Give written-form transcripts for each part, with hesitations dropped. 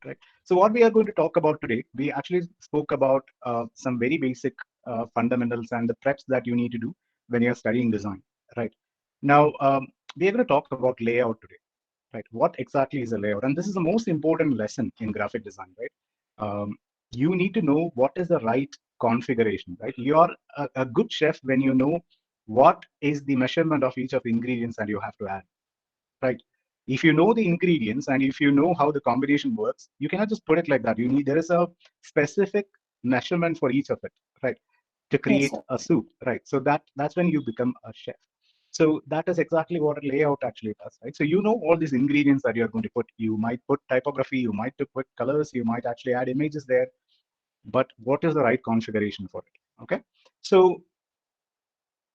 right? So what we are going to talk about today, we actually spoke about some very basic fundamentals and the preps that you need to do when you're studying design, right? Now, we are going to talk about layout today, right? What exactly is a layout? And this is the most important lesson in graphic design, right? You need to know what is the right configuration, right? You are a good chef when you know what is the measurement of each of the ingredients that you have to add, right? If you know the ingredients and if you know how the combination works, you cannot just put it like that. There is a specific measurement for each of it, right? To Yes, create sir. a soup, right? So that's when you become a chef. So that is exactly what a layout actually does, right? So you know all these ingredients that you're going to put. You might put typography, you might put colors, you might actually add images there, but what is the right configuration for it? Okay. So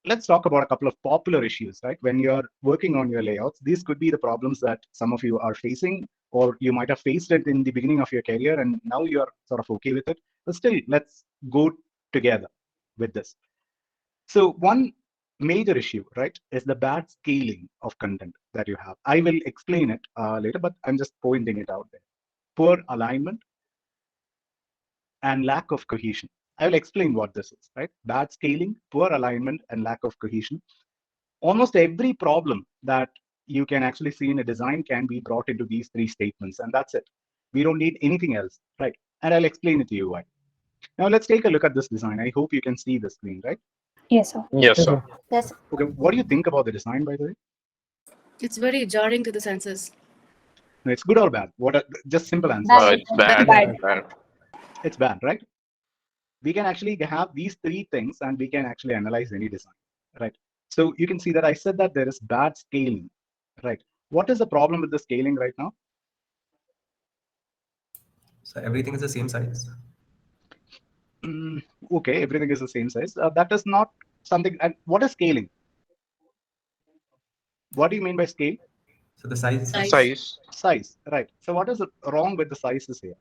let's talk about a couple of popular issues, right? When you're working on your layouts, these could be the problems that some of you are facing, or you might have faced it in the beginning of your career and now you're sort of okay with it. But still, let's go together with this. So one major issue, right, is the bad scaling of content that you have. I will explain it later, but I'm just pointing it out there. Poor alignment and lack of cohesion. I will explain what this is, right? Bad scaling, poor alignment, and lack of cohesion. Almost every problem that you can actually see in a design can be brought into these three statements, and that's it. We don't need anything else, right? And I'll explain it to you why. Now let's take a look at this design. I hope you can see the screen, right? Yes, sir. Yes, sir. Yes. Okay, what do you think about the design, by the way? It's very jarring to the senses. No, it's good or bad? Just simple answers. Bad. It's bad. Bad. Bad. It's bad, right? We can actually have these three things and we can actually analyze any design, right? So you can see that I said that there is bad scaling, right? What is the problem with the scaling right now? So everything is the same size. Okay, everything is the same size. That is not something. And what is scaling? What do you mean by scale? So the size. Size. Size, right? So what is wrong with the sizes here?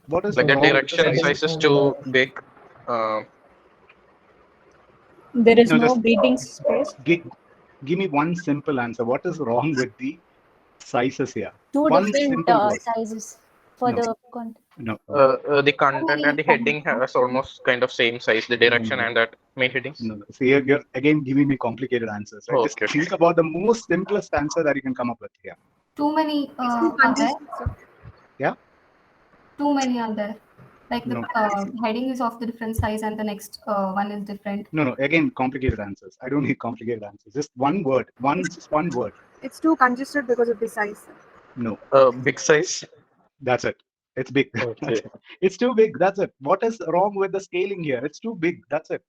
What is Like the wrong with the direction sizes? size is too big. There is No, no just breathing space. give me one simple answer. What is wrong with the sizes here? Two One different simple word. sizes for No, the content. no. The content and the heading has almost kind of same size. The direction and that main headings. No. See, you're again giving me complicated answers, right? Just Okay. think about the most simplest answer that you can come up with here. Too many are there. Yeah? Too many are there. Like the No. heading is of the different size and the next one is different. No. Again, complicated answers. I don't need complicated answers. Just one word. Just one word. It's too congested because of the size. No. Big size. That's it. It's big. Okay. It's too big. That's it. What is wrong with the scaling here? It's too big. That's it.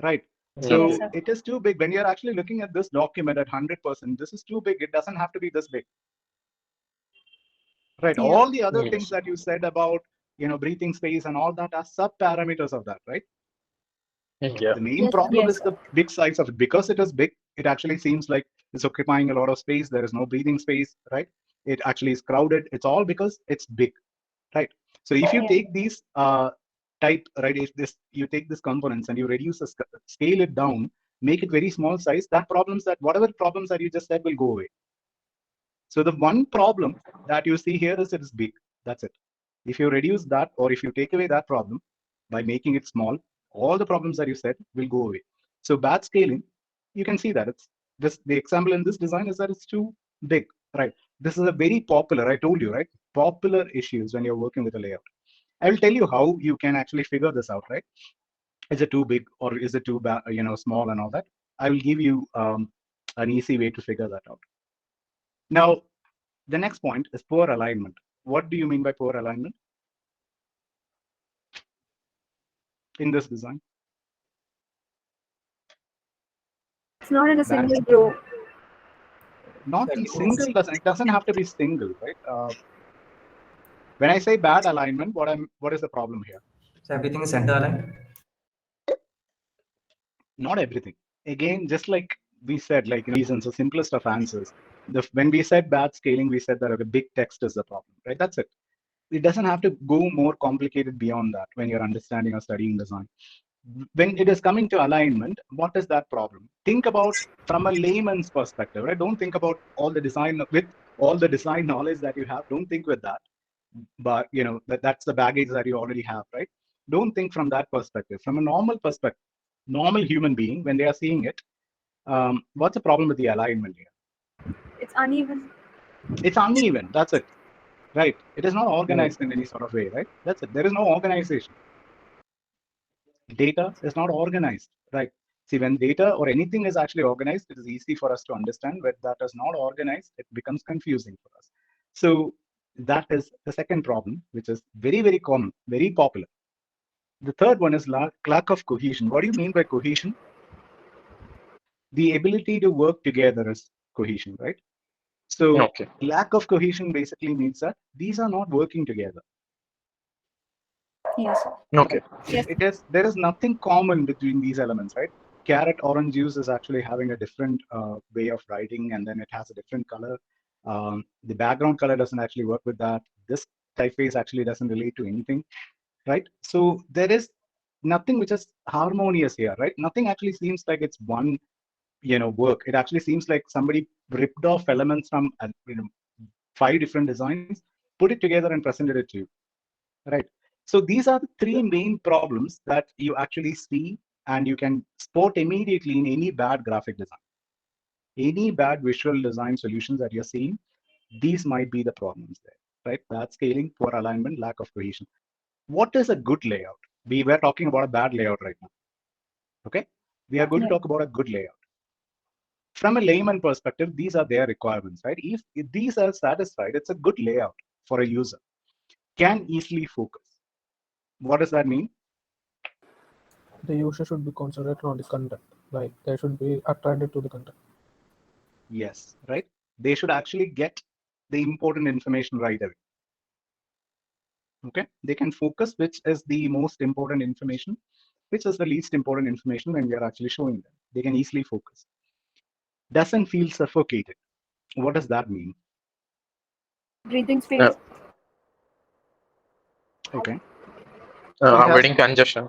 Right. So Yes, sir. it is too big. When you're actually looking at this document at 100%, this is too big. It doesn't have to be this big. Right. Yeah. All the other Yes. things that you said about, breathing space and all that are sub parameters of that, right? Yeah. The main Yes, problem Yes, is the big size of it. Because it is big, it actually seems like it's occupying a lot of space. There is no breathing space, right? It actually is crowded. It's all because it's big, right? So if you Yeah. take these right, if you take these components and you reduce the scale it down, make it very small size, whatever problems that you just said will go away. So the one problem that you see here is it is big. That's it. If you reduce that, or if you take away that problem by making it small, all the problems that you said will go away. So bad scaling, you can see that it's the example in this design is that it's too big, right? This is a very popular, I told you, right? Popular issues when you're working with a layout. I will tell you how you can actually figure this out, right? Is it too big or is it too small and all that? I will give you an easy way to figure that out. Now, the next point is poor alignment. What do you mean by poor alignment in this design? It's not in a Bad. single row. Not in single, it doesn't have to be single, right? When I say bad alignment, what is the problem here? So everything is center aligned. Not everything. Again, just like we said, like reasons, the simplest of answers. When we said bad scaling, we said that okay, big text is the problem, right? That's it. It doesn't have to go more complicated beyond that when you're understanding or studying design. When it is coming to alignment, what is that problem? Think about from a layman's perspective, right? Don't think about all the design with all the design knowledge that you have, don't think with that. But that's the baggage that you already have, right? Don't think from that perspective. From a normal perspective, normal human being, when they are seeing it, what's the problem with the alignment here? It's uneven. It's uneven. That's it, right? It is not organized in any sort of way, right? That's it. There is no organization. Data is not organized, right? See, when data or anything is actually organized, it is easy for us to understand. When that is not organized, it becomes confusing for us. So that is the second problem, which is very, very common, very popular. The third one is lack of cohesion. What do you mean by cohesion? The ability to work together is cohesion, right? So Okay. lack of cohesion basically means that these are not working together. Yes, sir. Okay. Yes. There is nothing common between these elements, right? Carrot orange juice is actually having a different way of writing, and then it has a different color. The background color doesn't actually work with that. This typeface actually doesn't relate to anything, right? So there is nothing which is harmonious here, right? Nothing actually seems like it's one, work. It actually seems like somebody ripped off elements from 5 different designs, put it together and presented it to you, right? So these are the 3 main problems that you actually see, and you can spot immediately in any bad graphic design. Any bad visual design solutions that you're seeing, these might be the problems there, right? Bad scaling, poor alignment, lack of cohesion. What is a good layout? We were talking about a bad layout right now. Okay, we are going to talk about a good layout. From a layman perspective, these are their requirements, right? If these are satisfied, it's a good layout for a user. Can easily focus. What does that mean? The user should be concentrated on the content, like they should be attracted to the content. Yes, right? They should actually get the important information right away. Okay, they can focus which is the most important information, which is the least important information when we are actually showing them. They can easily focus. Doesn't feel suffocated. What does that mean? Breathing space. Okay. I'm reading congestion.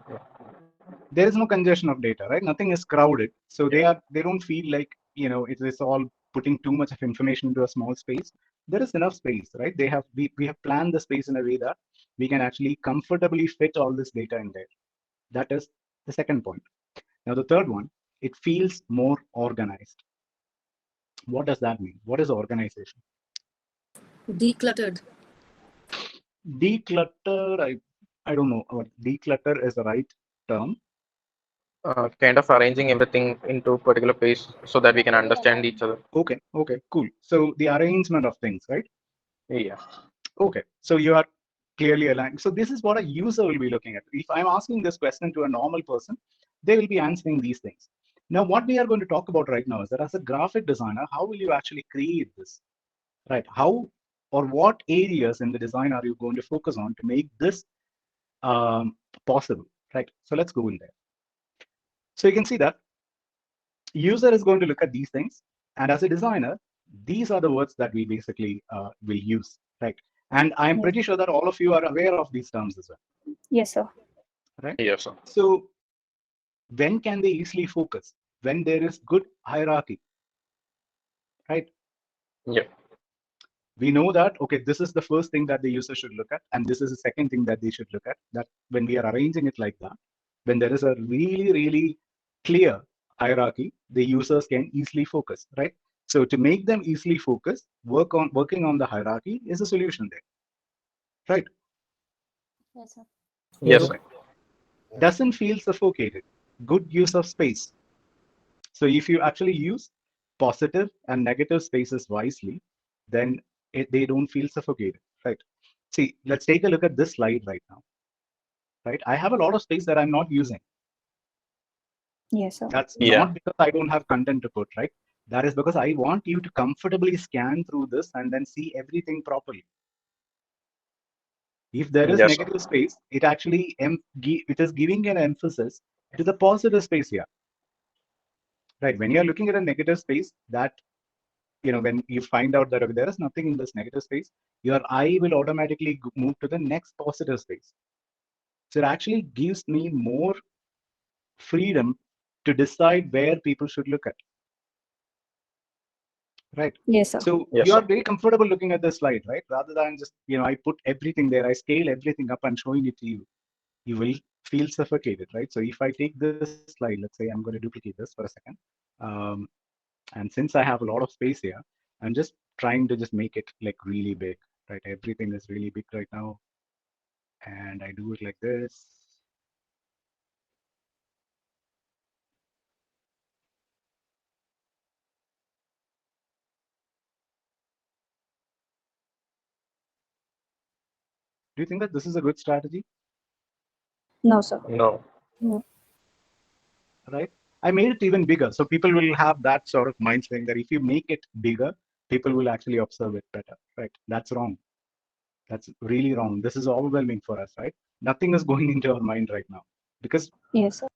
There is no congestion of data, right? Nothing is crowded. So they don't feel like, it is all putting too much of information into a small space. There is enough space, right? We have planned the space in a way that we can actually comfortably fit all this data in there. That is the second point. Now, the third one, it feels more organized. What does that mean? What is organization? Decluttered. Declutter, I don't know what declutter is the right term. Kind of arranging everything into particular place so that we can understand each other. Okay, cool. So the arrangement of things, right? Yeah. Okay, so you are clearly aligned. So this is what a user will be looking at. If I'm asking this question to a normal person, they will be answering these things. Now, what we are going to talk about right now is that as a graphic designer, how will you actually create this, right? How or what areas in the design are you going to focus on to make this possible, right? So let's go in there. So you can see that user is going to look at these things, and as a designer, these are the words that we basically will use, right? And I'm pretty sure that all of you are aware of these terms as well. Yes, sir. Right? Yes, sir. So when can they easily focus? When there is good hierarchy, right? Yeah. We know that, okay, this is the first thing that the user should look at, and this is the second thing that they should look at, that when we are arranging it like that, when there is a really, really clear hierarchy, the users can easily focus, right? So to make them easily focus, working on the hierarchy is a solution there, right? Yes, sir. Yes, sir. Doesn't feel suffocated. Good use of space. So if you actually use positive and negative spaces wisely, then they don't feel suffocated, right? See, let's take a look at this slide right now, right? I have a lot of space that I'm not using. Yes, sir. That's Yeah. not because I don't have content to put, right? That is because I want you to comfortably scan through this and then see everything properly. If there is Yes, sir. negative space, it actually it is giving an emphasis to the positive space here, right? When you're looking at a negative space, that when you find out that there is nothing in this negative space, your eye will automatically move to the next positive space. So it actually gives me more freedom to decide where people should look at. right? Yes, sir. So Yes, you are sir. very comfortable looking at the slide, right? Rather than just, I put everything there, I scale everything up and showing it to you. You will feel suffocated, right? So if I take this slide, let's say I'm going to duplicate this for a second. And since I have a lot of space here, I'm just trying to just make it like really big, right? Everything is really big right now. And I do it like this. Do you think that this is a good strategy? No, sir. No. Right? I made it even bigger. So people will have that sort of mind saying that if you make it bigger, people will actually observe it better, right? That's wrong. That's really wrong. This is overwhelming for us, right? Nothing is going into our mind right now because Yes, sir.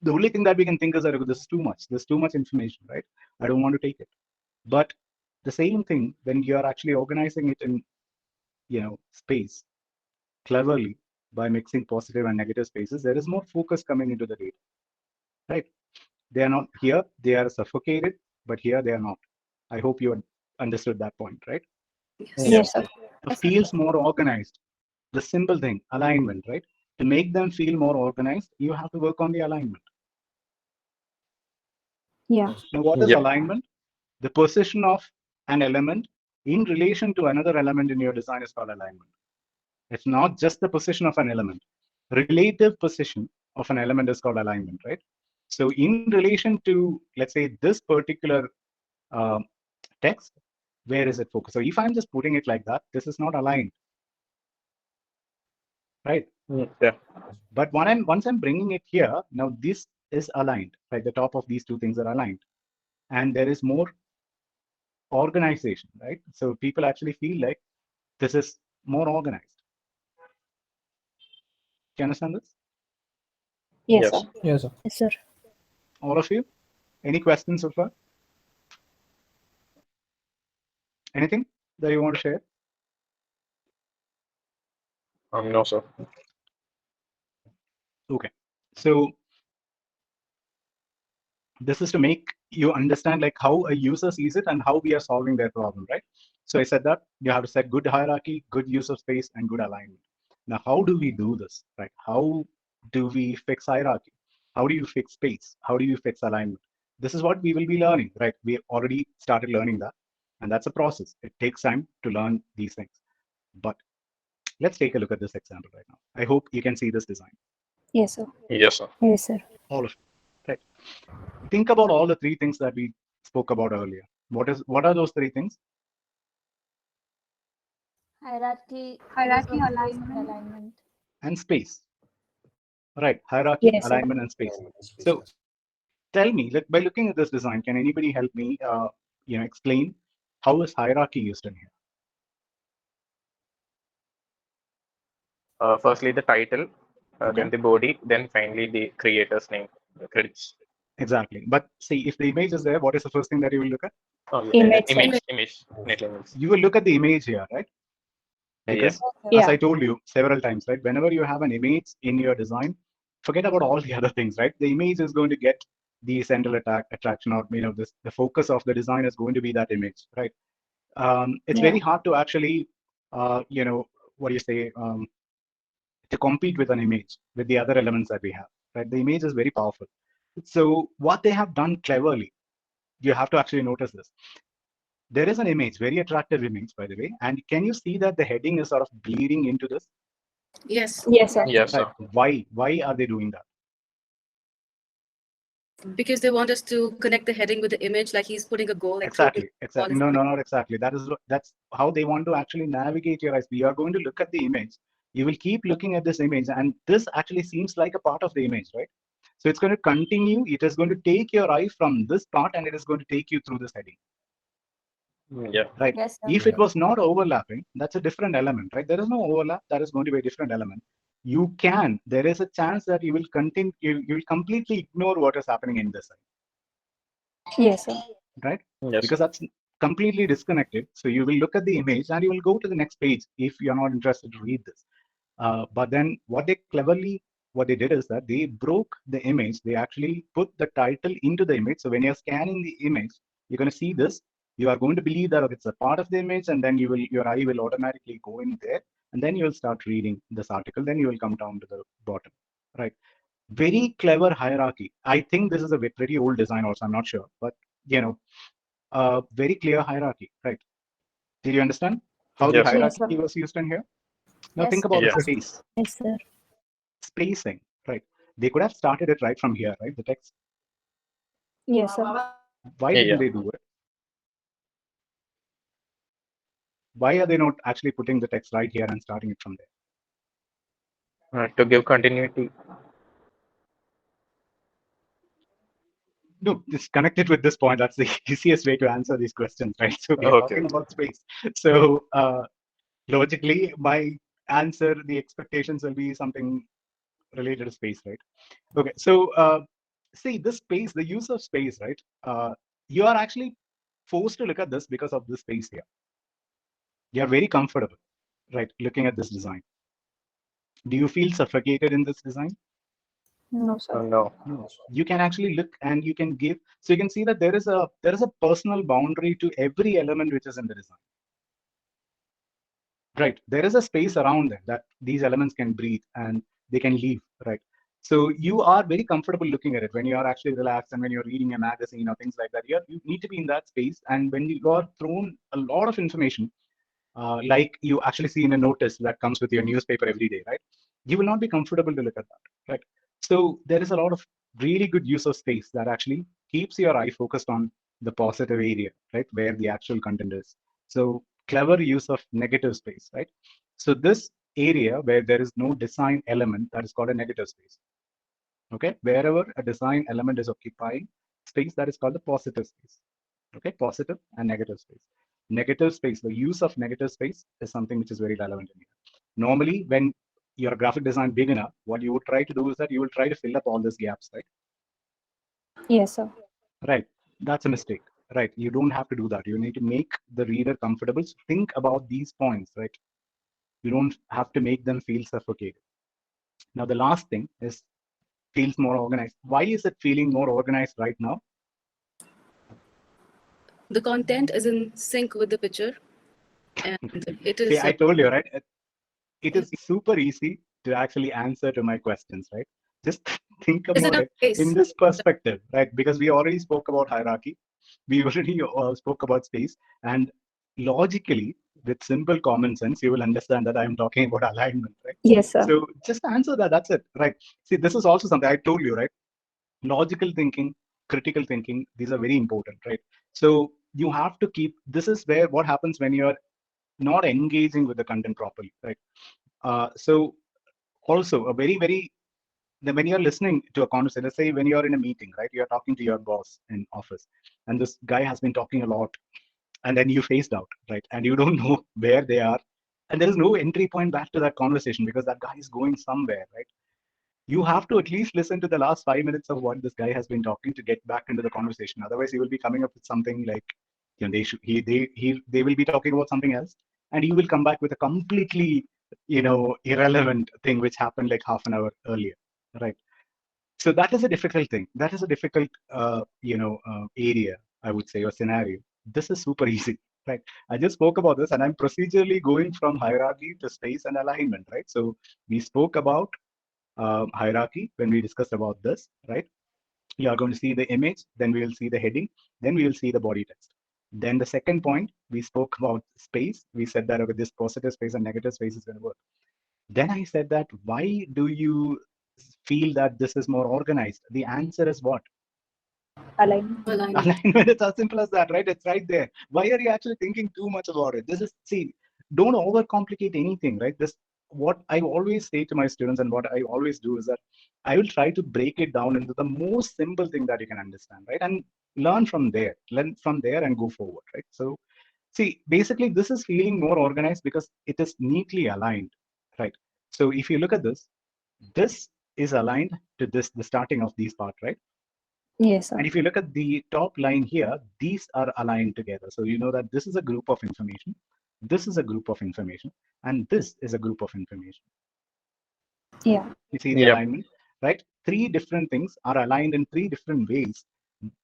the only thing that we can think is that this is too much. There's too much information, right? I don't want to take it. But the same thing when you're actually organizing it in, space cleverly by mixing positive and negative spaces, there is more focus coming into the data, right? They are not here, they are suffocated, but here they are not. I hope you understood that point, right? Yes, sir. It feels more organized. The simple thing, alignment, right? To make them feel more organized, you have to work on the alignment. Yeah. Now, what is Yeah. alignment? The position of an element in relation to another element in your design is called alignment. It's not just the position of an element. Relative position of an element is called alignment, right? So in relation to, let's say, this particular text, where is it focused? So if I'm just putting it like that, this is not aligned, right? Yeah. But once I'm bringing it here, now this is aligned, right? The top of these two things are aligned. And there is more organization, right? So people actually feel like this is more organized. Do you understand this? Yes, Yes. sir. Yes, sir. Yes, sir. All of you? Any questions so far? Anything that you want to share? No, sir. Okay. So this is to make you understand like how a user sees it and how we are solving their problem, right? So I said that you have to set good hierarchy, good use of space, and good alignment. Now, how do we do this, right? How do we fix hierarchy? How do you fix space? How do you fix alignment? This is what we will be learning, right? We already started learning that, and that's a process. It takes time to learn these things. But let's take a look at this example right now. I hope you can see this design. Yes, sir. Yes, sir. Yes, sir. All of it, right? Think about all the three things that we spoke about earlier. What are those three things? Hierarchy, alignment. And space, right? Hierarchy, Yes, sir. alignment, and space. So tell me, by looking at this design, can anybody help me, explain how is hierarchy used in here? Firstly, the title, Okay. then the body, then finally the creator's name, the credits. Exactly. But see, if the image is there, what is the first thing that you will look at? Oh, yeah. Image, sir. Image. Neatly image. You will look at the image here, right? Because as Yeah. I told you several times, right? Whenever you have an image in your design, forget about all the other things, right? The image is going to get the central attraction, or the focus of the design is going to be that image, right? It's Yeah. very hard to actually, what do you say, to compete with an image with the other elements that we have, right? The image is very powerful. So what they have done cleverly, you have to actually notice this. There is an image, very attractive image, by the way. And can you see that the heading is sort of bleeding into this? Yes, Yes, sir. Yes, Right. sir. Why are they doing that? because they want us to connect the heading with the image, like he's putting a goal. Like Exactly. all is No, not exactly. That's how they want to actually navigate your eyes. We are going to look at the image. You will keep looking at this image, and this actually seems like a part of the image, right? So it's going to continue. It is going to take your eye from this part, and it is going to take you through this heading. Yeah. Right. Yes, sir. If it was not overlapping, that's a different element, right? There is no overlap. That is going to be a different element. There is a chance that you will continue. You will completely ignore what is happening in this side, Yes, sir. right? Yes, Because sir. that's completely disconnected. So you will look at the image and you will go to the next page if you're not interested to read this. But then what they did is that they broke the image. They actually put the title into the image. So when you're scanning the image, you're going to see this You are going to believe that it's a part of the image, and then your eye will automatically go in there, and then you will start reading this article. Then you will come down to the bottom, right? Very clever hierarchy. I think this is a pretty old design also. I'm not sure, but very clear hierarchy, right? Did you understand how the Yes. hierarchy was used in here? Now Yes, think about sir. the space, Yes, sir. spacing, right? They could have started it right from here, right? The text. Yes, sir. Why didn't they do it? Why are they not actually putting the text right here and starting it from there? To give continuity. No, just connected with this point. That's the easiest way to answer these questions, right? So we are Okay. talking about space. So logically, my answer, the expectations will be something related to space, right? Okay, so see this space, the use of space, right? You are actually forced to look at this because of this space here. You are very comfortable, right? Looking at this design. Do you feel suffocated in this design? No, sir. No. No. You can actually look and you can give. So you can see that there is a personal boundary to every element which is in the design. Right. There is a space around them that these elements can breathe and they can leave. Right. So you are very comfortable looking at it when you are actually relaxed and when you're reading a magazine or things like that. You need to be in that space. And when you are thrown a lot of information, like you actually see in a notice that comes with your newspaper every day, right? You will not be comfortable to look at that, right? So there is a lot of really good use of space that actually keeps your eye focused on the positive area, right? Where the actual content is. So clever use of negative space, right? So this area where there is no design element, that is called a negative space. Okay, wherever a design element is occupying space, that is called the positive space. Okay, positive and negative space. Negative space, the use of negative space is something which is very relevant in here. Normally, when you're a graphic design beginner, what you would try to do is that you will try to fill up all these gaps, right? Yes, sir. Right. That's a mistake, right? You don't have to do that. You need to make the reader comfortable. So think about these points, right? You don't have to make them feel suffocated. Now, the last thing is feels more organized. Why is it feeling more organized right now? The content is in sync with the picture, and it is. See, I told you, right? It is super easy to actually answer to my questions, right? Just think Is about enough it space. in this perspective, right? Because we already spoke about hierarchy, we already spoke about space, and logically, with simple common sense, you will understand that I'm talking about alignment, right? Yes, sir. So just answer that. That's it, right? See, this is also something I told you, right? Logical thinking, critical thinking, these are very important, right? So you have to keep. This is where what happens when you're not engaging with the content properly, right? So also a very when you're listening to a conversation, let's say when you're in a meeting, right? You're talking to your boss in office, and this guy has been talking a lot, and then you phased out, right? And you don't know where they are, and there is no entry point back to that conversation because that guy is going somewhere, right? You have to at least listen to the last 5 minutes of what this guy has been talking to get back into the conversation. Otherwise, he will be coming up with something like, they will be talking about something else, and he will come back with a completely, irrelevant thing which happened like half an hour earlier, right? So that is a difficult thing. That is a difficult, area, I would say, or scenario. This is super easy, right? I just spoke about this, and I'm procedurally going from hierarchy to space and alignment, right? So we spoke about hierarchy when we discussed about this, right? You are going to see the image, then we will see the heading, then we will see the body text. Then the second point, we spoke about space. We said that, okay, this positive space and negative space is going to work. Then I said that, why do you feel that this is more organized? The answer is what? Alignment. Alignment. It's as simple as that, right? It's right there. Why are you actually thinking too much about it? Don't overcomplicate anything, right? What I always say to my students and what I always do is that I will try to break it down into the most simple thing that you can understand, right? And learn from there and go forward, right? So see, basically this is feeling more organized because it is neatly aligned, right? So if you look at this is aligned to the starting of these part, right? Yes, sir. And if you look at the top line here, these are aligned together. So you know that this is a group of information, this is a group of information, and this is a group of information. Yeah. You see the alignment, right? 3 different things are aligned in 3 different ways,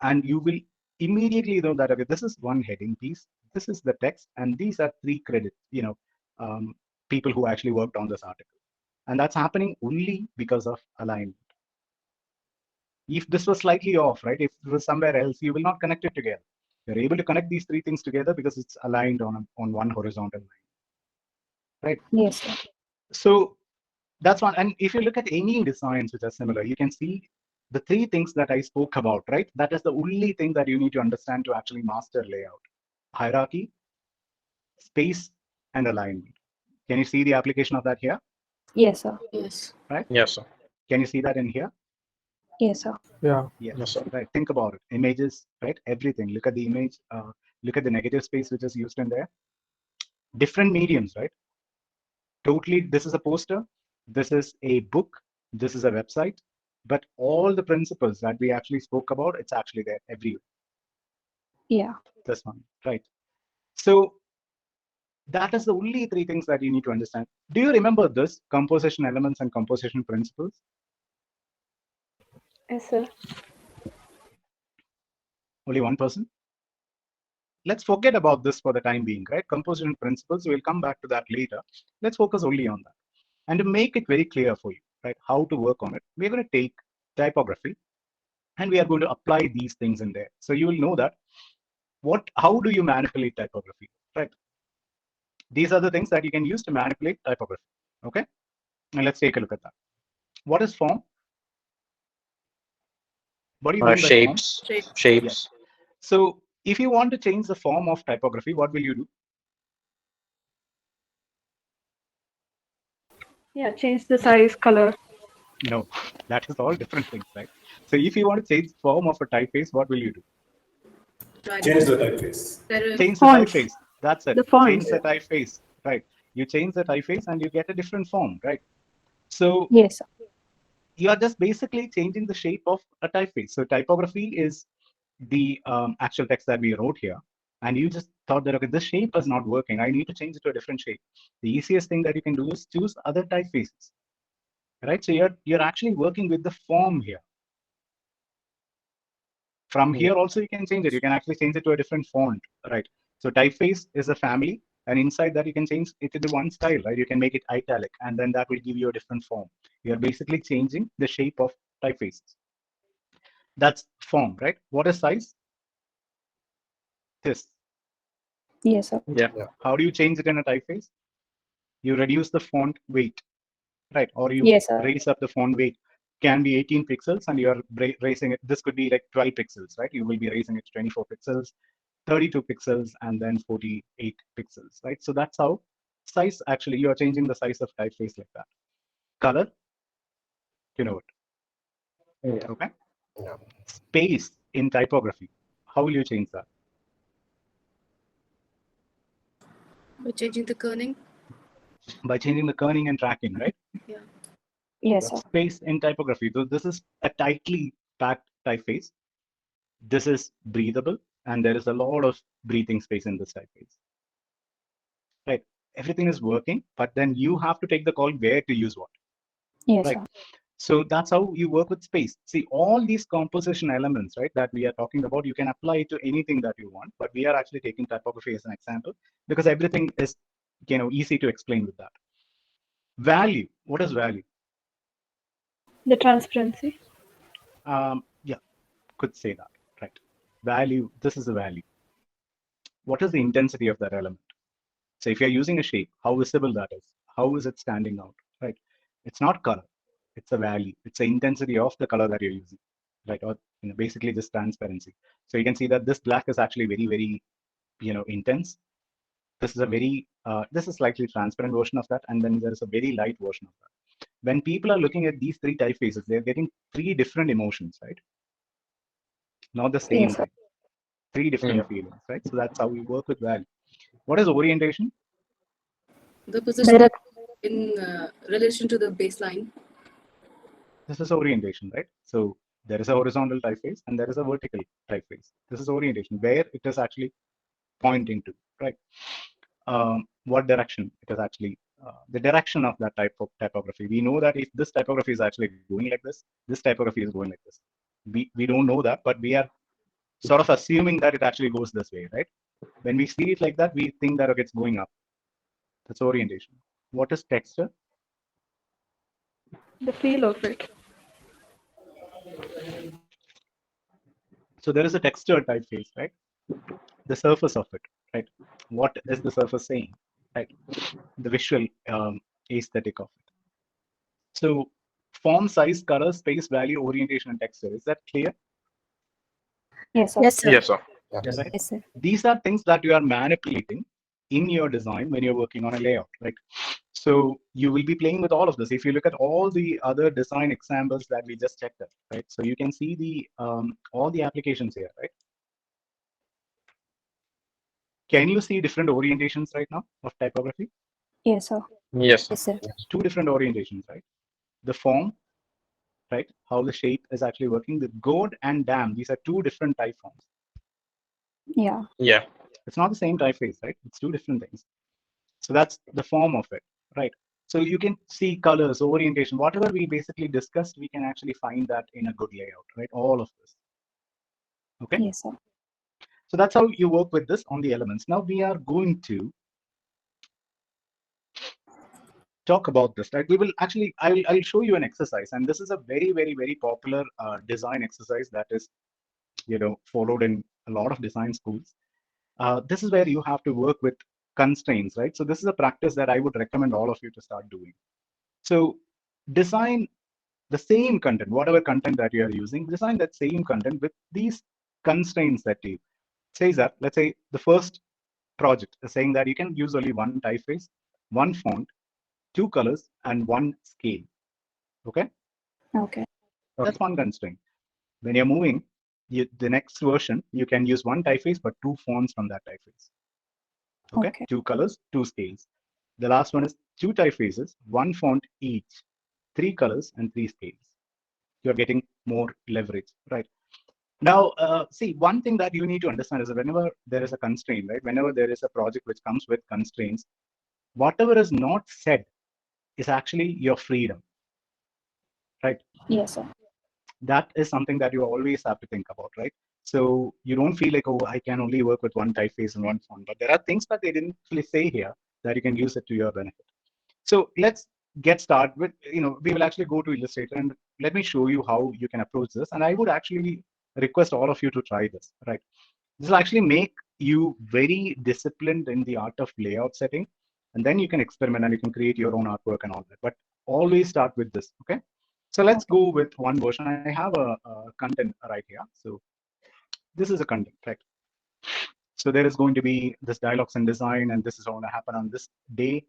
and you will immediately you know that, okay, this is one heading piece, this is the text, and these are 3 credits, people who actually worked on this article. And that's happening only because of alignment. If this was slightly off, right, if it was somewhere else, you will not connect it together. You're able to connect these 3 things together because it's aligned on one horizontal line, right? Yes, sir. So that's one. And if you look at any designs which are similar, you can see the 3 things that I spoke about, right? That is the only thing that you need to understand to actually master layout: hierarchy, space, and alignment. Can you see the application of that here? Yes, sir. Yes. Yes, sir. Can you see that in here? Yes, sir. Yeah. Yes. Yes, sir. Right. Think about it. Images, right? Everything. Look at the image. Look at the negative space which is used in there. Different mediums, right? Totally. This is a poster. This is a book. This is a website. But all the principles that we actually spoke about, it's actually there everywhere. Yeah. This one, right? So that is the only 3 things that you need to understand. Do you remember this composition elements and composition principles? Yes, sir. Only one person? Let's forget about this for the time being, right? Composition principles, we'll come back to that later. Let's focus only on that. And to make it very clear for you, right, how to work on it, we're going to take typography and we are going to apply these things in there. So you will know that how do you manipulate typography, right? These are the things that you can use to manipulate typography, okay? And let's take a look at that. What is form? What do you mean by form? Shapes. So if you want to change the form of typography, what will you do? Yeah, change the size, color. No, that is all different things, right? So if you want to change the form of a typeface, what will you do? Change the typeface. Change the Fonts. typeface. That's it. The fonts. Change the typeface, right? You change the typeface and you get a different form, right? So Yes, sir. you are just basically changing the shape of a typeface. So typography is the actual text that we wrote here. And you just thought that, okay, this shape is not working. I need to change it to a different shape. The easiest thing that you can do is choose other typefaces, right? So you're actually working with the form here. From here also you can change it. You can actually change it to a different font, right? So typeface is a family, and inside that you can change it to one style, right? You can make it italic, and then that will give you a different form. You're basically changing the shape of typefaces. That's form, right? What is size? This. Yes, sir. Yeah. How do you change it in a typeface? You reduce the font weight, right? Or you Yes, sir. raise up the font weight. Can be 18 pixels, and you're raising it. This could be like 12 pixels, right? You will be raising it to 24 pixels, 32 pixels, and then 48 pixels, right? So that's how size, actually, you are changing the size of typeface like that. Color, you know it. Yeah. Okay. Yeah. Space in typography, how will you change that? By changing the kerning. By changing the kerning and tracking, right? Yes, sir. Space in typography. So this is a tightly packed typeface. This is breathable, and there is a lot of breathing space in this typeface. Right. Everything is working, but then you have to take the call where to use what. Yes, Right. sir. So that's how you work with space. See, all these composition elements, right, that we are talking about, you can apply it to anything that you want, but we are actually taking typography as an example because everything is, easy to explain with that. Value. What is value? The transparency. Yeah, could say that, right? Value, this is a value. What is the intensity of that element? So if you're using a shape, how visible that is, how is it standing out, right? It's not color, it's a value. It's the intensity of the color that you're using, right? Or basically just transparency. So you can see that this black is actually very, very, intense. This is a very, this is slightly transparent version of that. And then there is a very light version of that. When people are looking at these 3 typefaces, they're getting 3 different emotions, right? Not the same Yes, sir. thing. 3 different feelings, right? So that's how we work with value. What is orientation? The position Direct. in relation to the baseline. This is orientation, right? So there is a horizontal typeface and there is a vertical typeface. This is orientation, where it is actually pointing to, right? What direction it is actually, the direction of that type of typography. We know that if this typography is actually going like this typography is going like this. We don't know that, but we are sort of assuming that it actually goes this way, right? When we see it like that, we think that okay, it's going up. That's orientation. What is texture? The feel of it. So there is a texture typeface, right? The surface of it, right? What is the surface saying, right? The visual aesthetic of it. So form, size, color, space, value, orientation, and texture. Is that clear? Yes, sir. Yes, sir. Yes, sir. Right? Yes, sir. These are things that you are manipulating in your design when you're working on a layout, right? So you will be playing with all of this. If you look at all the other design examples that we just checked out, right? So you can see the all the applications here, right? Can you see different orientations right now of typography? Yes, sir. Yes, sir. Yes, sir. Two different orientations, right? The form, right? How the shape is actually working. The goad and dam, these are two different type forms. Yeah. Yeah. It's not the same typeface, right? It's two different things. So that's the form of it, right? So you can see colors, orientation, whatever we basically discussed, we can actually find that in a good layout, right? All of this. Okay. Yes, sir. So that's how you work with this on the elements. Now we are going to talk about this, right? We will actually, I'll show you an exercise, and this is a very, very, very popular design exercise that is, followed in a lot of design schools. This is where you have to work with constraints, right? So this is a practice that I would recommend all of you to start doing. So design the same content, whatever content that you are using, design that same content with these constraints that you says that, let's say the first project is saying that you can use only one typeface, one font, two colors, and one scale. Okay. Okay. That's one constraint. When you're moving, the next version, you can use one typeface, but two fonts from that typeface. Okay. Two colors, two scales. The last one is two typefaces, one font each, three colors and three scales. You're getting more leverage, right? Now, see, one thing that you need to understand is that whenever there is a constraint, right? Whenever there is a project which comes with constraints, whatever is not said is actually your freedom, right? Yes, sir. That is something that you always have to think about, right? So you don't feel like, oh, I can only work with one typeface and one font, but there are things that they didn't really say here that you can use it to your benefit. So let's get started with, we will actually go to Illustrator and let me show you how you can approach this. And I would actually request all of you to try this, right? This will actually make you very disciplined in the art of layout setting. And then you can experiment and you can create your own artwork and all that. But always start with this, okay? So let's go with one version. I have a content right here. So this is a content, right? So there is going to be this dialogues and design, and this is going to happen on this day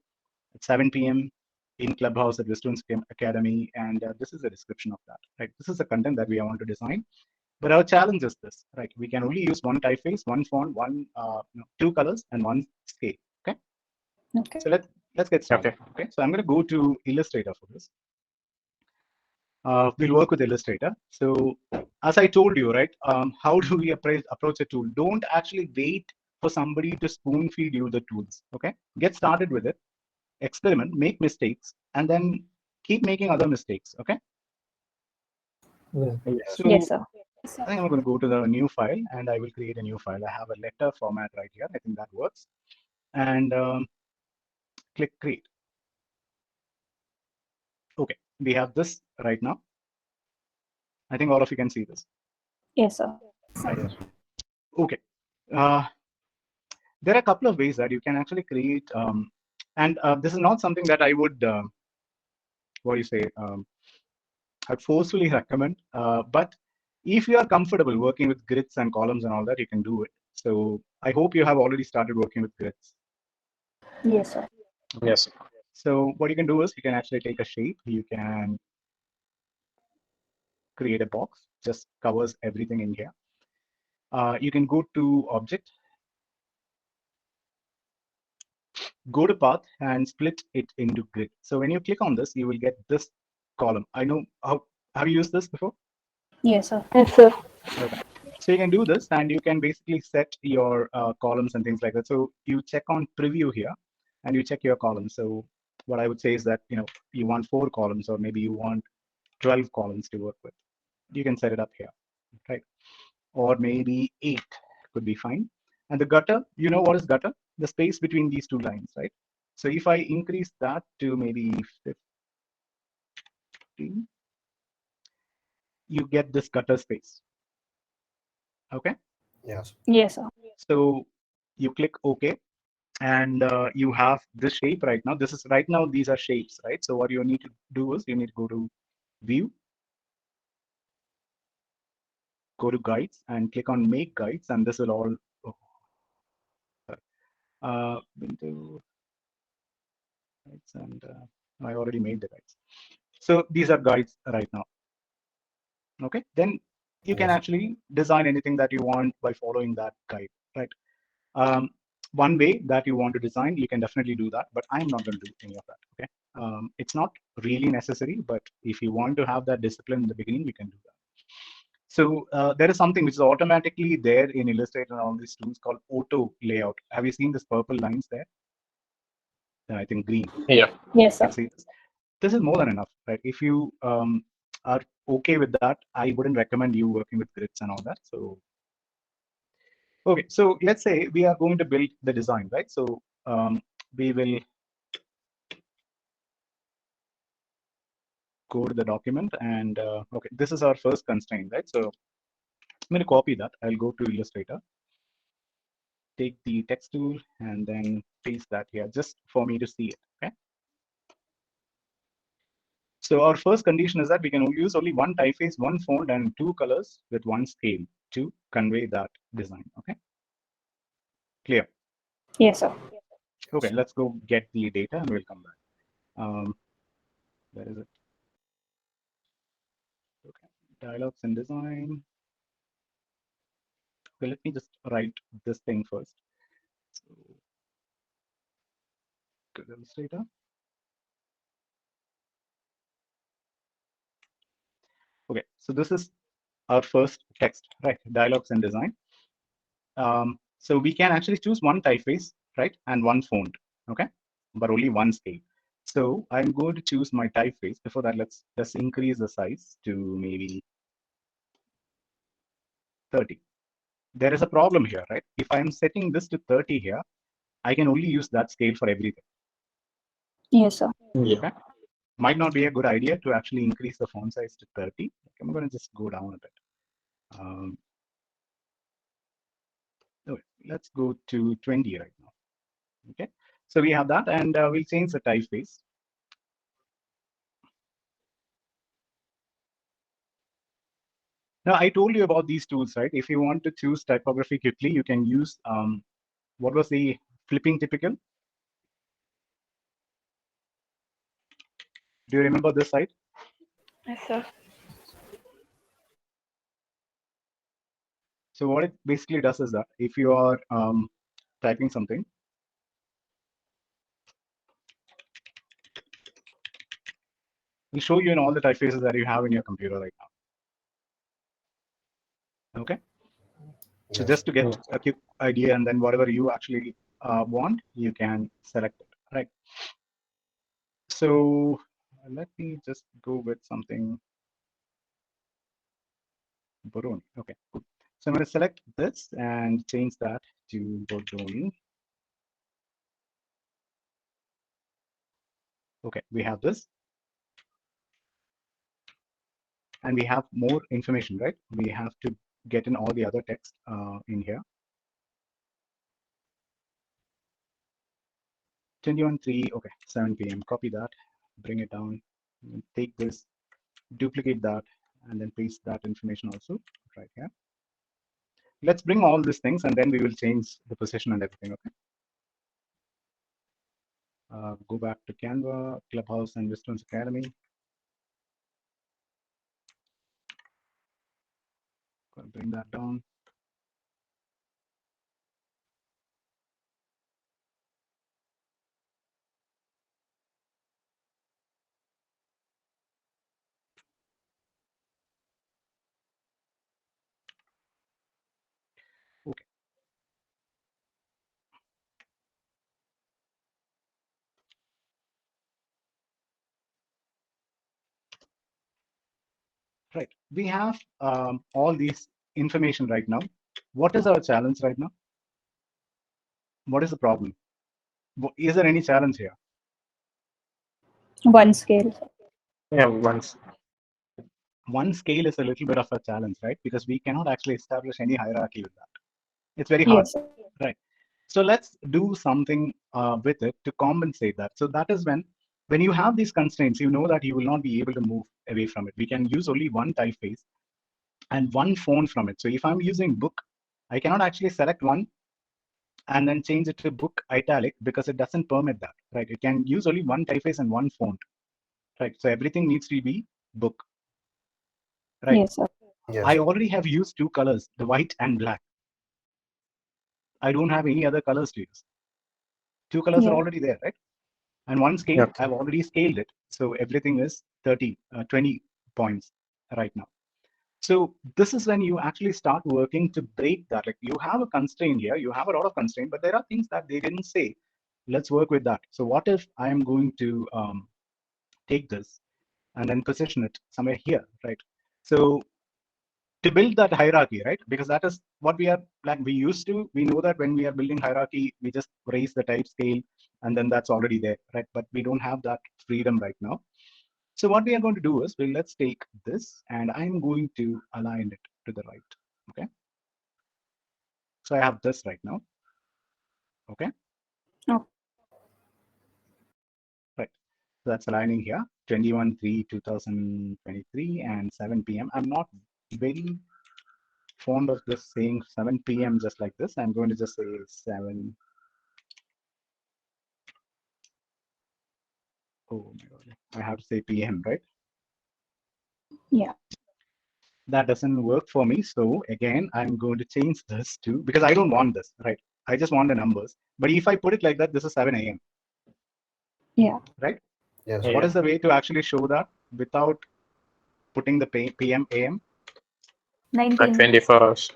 at 7 p.m. in Clubhouse at Western Academy. And this is a description of that, right? This is the content that we want to design. But our challenge is this, right? We can only use one typeface, one font, two colors, and one scale. Okay. Okay. So let's get started. Okay. So I'm going to go to Illustrator for this. We'll work with Illustrator. So as I told you, right? How do we approach a tool? Don't actually wait for somebody to spoon feed you the tools. Okay. Get started with it. Experiment, make mistakes, and then keep making other mistakes. Okay. Yeah. So Yes, sir. I think I'm going to go to the new file and I will create a new file. I have a letter format right here. I think that works. And click create. Okay, we have this right now. I think all of you can see this. Yes, sir. Okay. There are a couple of ways that you can actually create, and this is not something that I would, I'd forcefully recommend, but if you are comfortable working with grids and columns and all that, you can do it. So I hope you have already started working with grids. Yes, sir. Okay. Yes. So what you can do is you can actually take a shape. You can create a box, just covers everything in here. You can go to object, go to path and split it into grid. So when you click on this, you will get this column. I know have you used this before? Yes, sir. Yes, sir. Okay. So you can do this and you can basically set your columns and things like that. So you check on preview here and you check your columns. So what I would say is that, you want 4 columns or maybe you want 12 columns to work with. You can set it up here, right? or maybe 8 could be fine. And the gutter, you know what is gutter? The space between these two lines, right? So if I increase that to maybe 15, you get this gutter space. Okay. Yes. Yes, sir. So you click OK, and you have this shape right now. This is right now, these are shapes, right? So what you need to do is you need to go to View, go to Guides, and click on Make Guides, and this will all. Window guides, and I already made the guides. So these are guides right now. Okay, then you can Yes. actually design anything that you want by following that guide, right? One way that you want to design, you can definitely do that, but I'm not going to do any of that. Okay, it's not really necessary, but if you want to have that discipline in the beginning, you can do that. So there is something which is automatically there in Illustrator and all these tools called auto layout. Have you seen this purple lines there? I think green. Yeah. Yes, You sir. can see this is more than enough, right? If you are okay with that, I wouldn't recommend you working with grids and all that. So, okay, so let's say we are going to build the design, right? So we will go to the document, and okay, this is our first constraint, right? So I'm going to copy that. I'll go to Illustrator, take the text tool, and then paste that here just for me to see it. Okay. So our first condition is that we can use only one typeface, one font, and 2 colors with 1 scale to convey that design. Okay. Clear. Yes, sir. Okay, let's go get the data and we'll come back. Where is it? Okay, dialogues and design. Okay, let me just write this thing first. So, to Illustrator. Okay, so this is our first text, right? Dialogues and design. So we can actually choose one typeface, right, and one font, okay, but only one scale. So I'm going to choose my typeface. Before that, let's just increase the size to maybe 30. There is a problem here, right? If I'm setting this to 30 here, I can only use that scale for everything. Yes, sir. Yeah. Okay. Might not be a good idea to actually increase the font size to 30. I'm going to just go down a bit. Okay, let's go to 20 right now. Okay, so we have that, and we'll change the typeface. Now, I told you about these tools, right? If you want to choose typography quickly, you can use, what was the flipping typical? Do you remember this site? Yes, sir. So what it basically does is that if you are typing something, it'll show you in all the typefaces that you have in your computer right now. Okay. So Yes. just to get a quick idea, and then whatever you actually want, you can select it, right? So let me just go with something. Boroni. Okay, cool. So I'm going to select this and change that to Boroni. Okay, we have this. And we have more information, right? We have to get in all the other text in here. 21:03, okay, 7 p.m. Copy that, bring it down, take this, duplicate that, and then paste that information also right here. Let's bring all these things, and then we will change the position and everything, okay? Go back to Canva, Clubhouse, and Wistons Academy. Bring that down. Okay. Right. We have all these information right now. What is our challenge right now? What is the problem? Is there any challenge here? One scale. Yeah, once. One scale is a little bit of a challenge, right? Because we cannot actually establish any hierarchy with that. It's very hard, Yes, sir. right? So let's do something with it to compensate that. So that is when you have these constraints, you know that you will not be able to move away from it. We can use only one typeface and one font from it. So if I'm using book, I cannot actually select one and then change it to book italic because it doesn't permit that, right? It can use only one typeface and one font, right? So everything needs to be book, right? Yes, sir. Yes. I already have used two colors, the white and black. I don't have any other colors to use. Two colors are Yeah. already there, right? And one scale, Yeah. I've already scaled it. So everything is 20 points right now. So this is when you actually start working to break that. Like you have a constraint here, you have a lot of constraint, but there are things that they didn't say. Let's work with that. So what if I am going to take this and then position it somewhere here, right? So to build that hierarchy, right? Because that is what we are like we used to. We know that when we are building hierarchy, we just raise the type scale and then that's already there, right? But we don't have that freedom right now. So what we are going to do is, let's take this and I'm going to align it to the right, okay? So I have this right now, okay? Oh. Right, so that's aligning here, 21/3/2023 and 7 p.m. I'm not very fond of just saying 7 p.m. just like this. I'm going to just say 7. Oh my God, I have to say p.m., right? Yeah. That doesn't work for me. So again, I'm going to change this to, because I don't want this, right? I just want the numbers. But if I put it like that, this is 7 a.m. Yeah. Right? Yes. Yeah. What is the way to actually show that without putting the PM, AM? 19. 24 hours.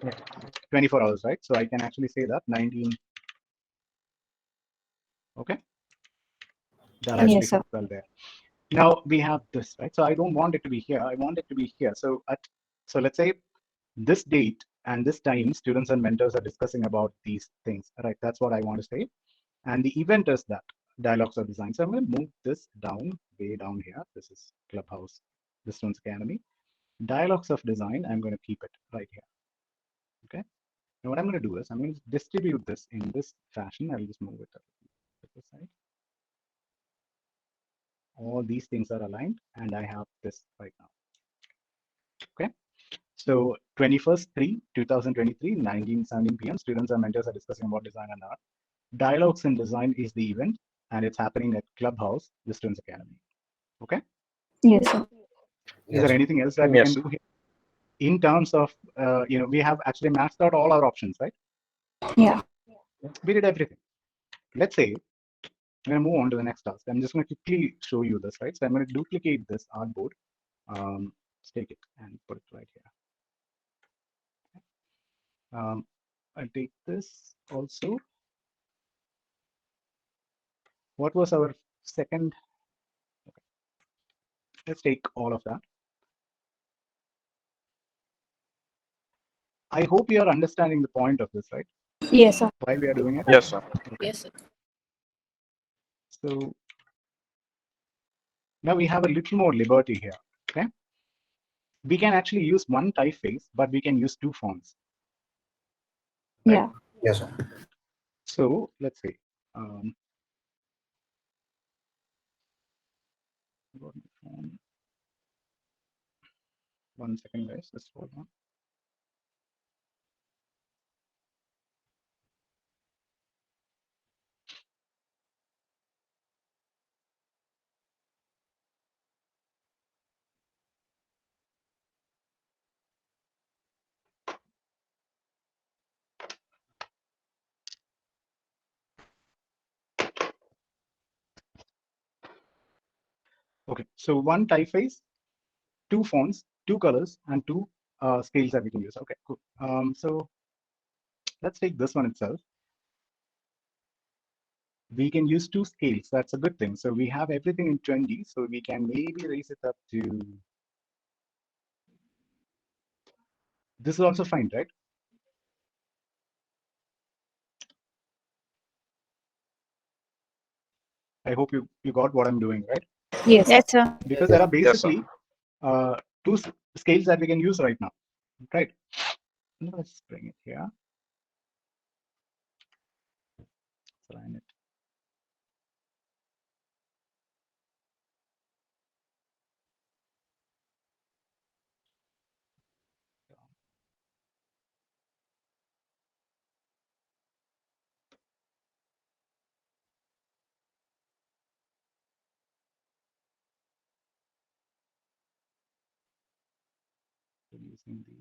24 hours, right? So I can actually say that 19. Okay. That actually Yes, sir. fits well there. Now we have this, right? So I don't want it to be here. I want it to be here. So let's say this date and this time, students and mentors are discussing about these things, right? That's what I want to say. And the event is that dialogues of design. So I'm going to move this down, way down here. This is Clubhouse, the Students Academy. Dialogues of design, I'm going to keep it right here. Okay. And what I'm going to do is I'm going to distribute this in this fashion. I'll just move it up to the side. All these things are aligned and I have this right now. Okay. So 21/3/2023, 19:17 p.m. Students and mentors are discussing about design and art. Dialogues in Design is the event and it's happening at Clubhouse, the Students Academy. Okay. Yes, sir. Is there anything else that we can do here? In terms of, we have actually maxed out all our options, right? Yeah. We did everything. Let's say, I'm going to move on to the next task. I'm just going to quickly show you this, right? So I'm going to duplicate this artboard, let's take it and put it right here. I'll take this also. What was our second? Okay. Let's take all of that. I hope you are understanding the point of this, right? Yes, sir. Why we are doing it? Yes, sir. Okay. Yes, sir. So now we have a little more liberty here. Okay. We can actually use one typeface, but we can use two fonts. Right? Yeah. Yes, sir. So let's see. One second, guys. Just hold on. Okay, so one typeface, two fonts, two colors, and two scales that we can use. Okay, cool. So let's take this one itself. We can use two scales. That's a good thing. So we have everything in 20. So we can maybe raise it up to This is also fine, right? I hope you got what I'm doing, right? Yes. Yes, sir. Because there are Yes, sir. basically two scales that we can use right now, right? Let's bring it here. Align it. Using the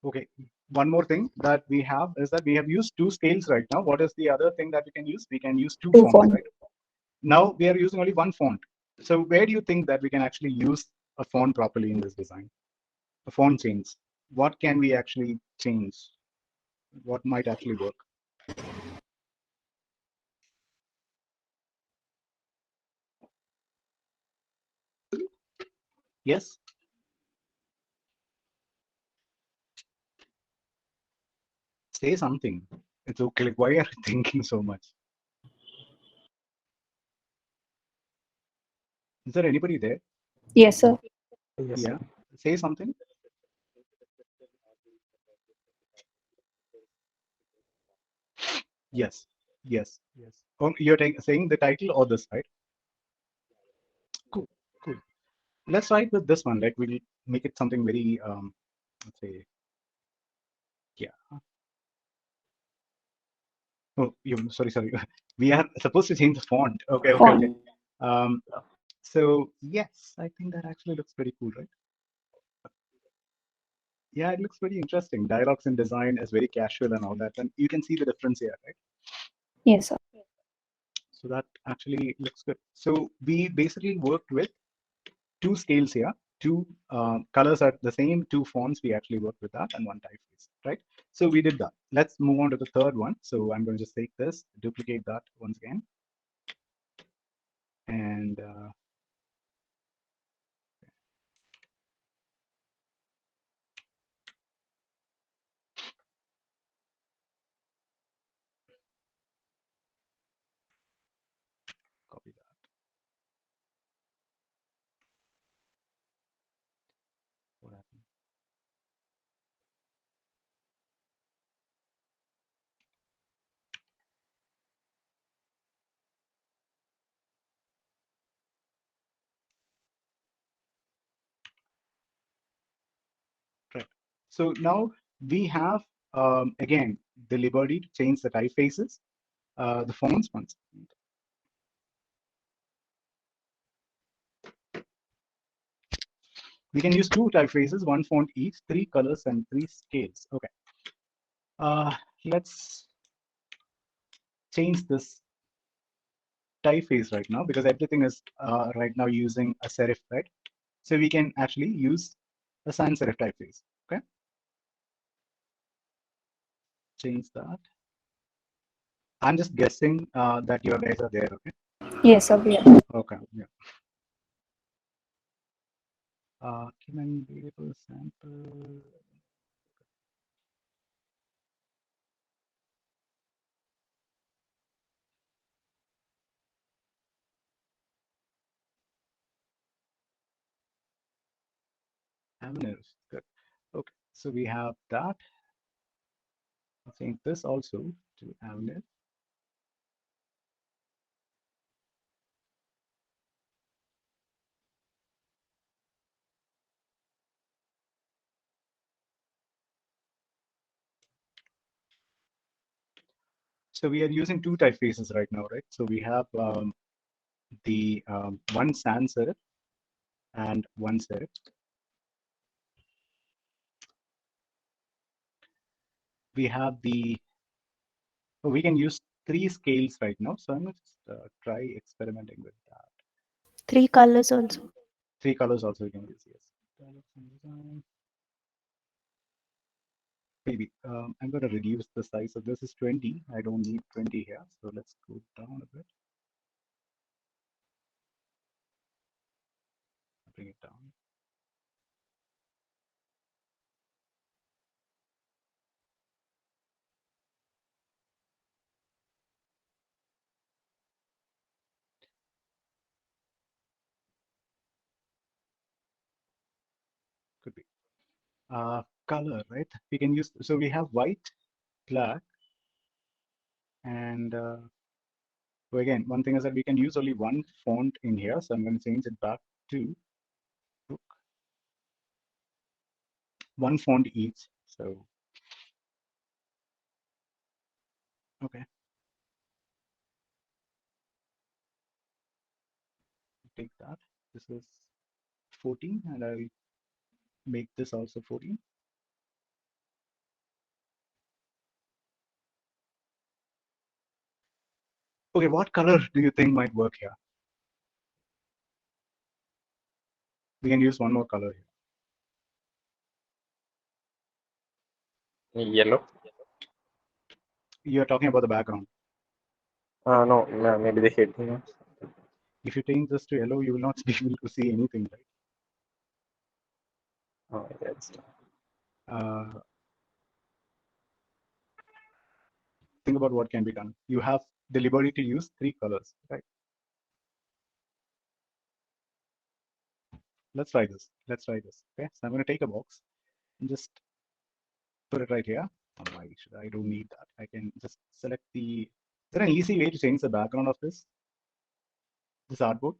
okay. One more thing that we have is that we have used two scales right now. What is the other thing that we can use? We can use two Two fonts, fonts. right? Now we are using only one font. So where do you think that we can actually use a font properly in this design? A font change. What can we actually change? What might actually work? Yes. Say something. It's okay. Like, why are you thinking so much? Is there anybody there? Yes, sir. Yes, Yeah. Say something. Yes. Yes. Yes. Oh, you're saying the title or this, right? Cool. Cool. Let's start with this one. Like, we'll make it something very, let's say, yeah. Oh, sorry. We are supposed to change the font. Okay. Font. So yes, I think that actually looks pretty cool, right? Yeah, it looks pretty interesting. Dialogues in design is very casual and all that, and you can see the difference here, right? Yes, sir. So that actually looks good. So we basically worked with two scales here, two colors are the same, two fonts. We actually worked with that, and one typeface, right? So we did that. Let's move on to the third one. So I'm going to just take this, duplicate that once again, and copy that. What happened? Right. So now we have again the liberty to change the typefaces, the fonts once. We can use two typefaces, one font each, three colors and three scales. Okay. Let's change this typeface right now because everything is right now using a serif, right? So we can actually use a sans serif typeface. Okay. Change that. I'm just guessing that your guys are there. Okay. Yes, sir. We are. Okay. Yeah. Can I variable sample? Avenues. Good. Okay. So we have that. I think this also to Avenue. So we are using two typefaces right now, right? So we have the one sans serif and one serif. We have the, oh, we can use three scales right now. So I'm going to just try experimenting with that. 3 colors also. Three colors also we can use, yes. Maybe I'm going to reduce the size of this is 20. I don't need 20 here. So let's go down a bit. bring it down. Could be. Color, right? We can use, so we have white, black, and so again, one thing is that we can use only one font in here. So I'm going to change it back to one font each. So, okay. Take that. This is 14 and I'll make this also 14. Okay, what color do you think might work here? We can use one more color here. Yellow. You're talking about the background. No, maybe the heading. If you change this to yellow, you will not be able to see anything, right? Oh, yes. Think about what can be done. You have the liberty to use 3 colors, right? Let's try this. Let's try this. Okay, so I'm going to take a box and just put it right here. Oh, why should I don't need that? I can just select the. Is there an easy way to change the background of this artboard?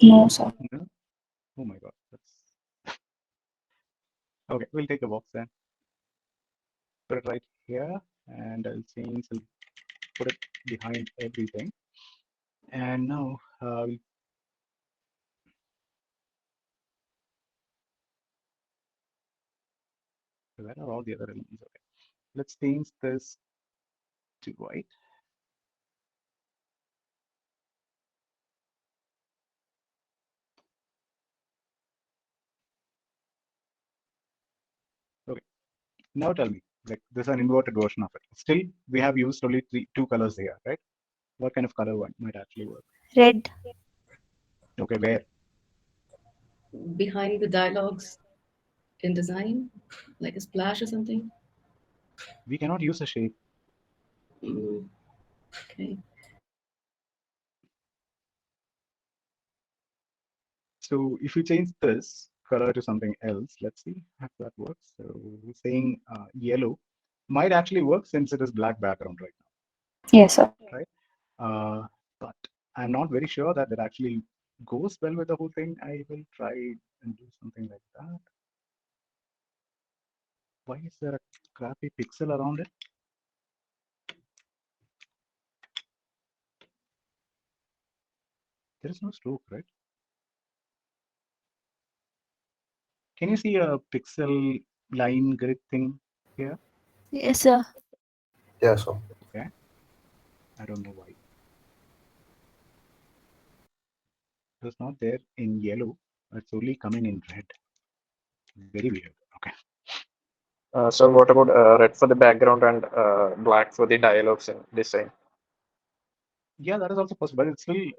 No, sir. No? Oh my god, that's okay. We'll take a box then. Put it right here, and I'll change. I'll put it behind everything. And now where are all the other elements? Okay, let's change this to white. Okay, now tell me, like this is an inverted version of it. Still, we have used only 2 colors here, right? What kind of color one might actually work? Red. Okay, where? Behind the dialogues in design, like a splash or something. We cannot use a shape. Okay. So if you change this color to something else, let's see how that works. So saying yellow might actually work since it is black background right now. Yes, sir. Right? But I'm not very sure that actually goes well with the whole thing. I will try and do something like that. Why is there a crappy pixel around it? There is no stroke, right? Can you see a pixel line grid thing here? Yes, sir. Yeah, so. Okay. I don't know why. It was not there in yellow. It's only coming in red. Very weird. Okay. So what about red for the background and black for the dialogues and design? Yeah, that is also possible, but it's still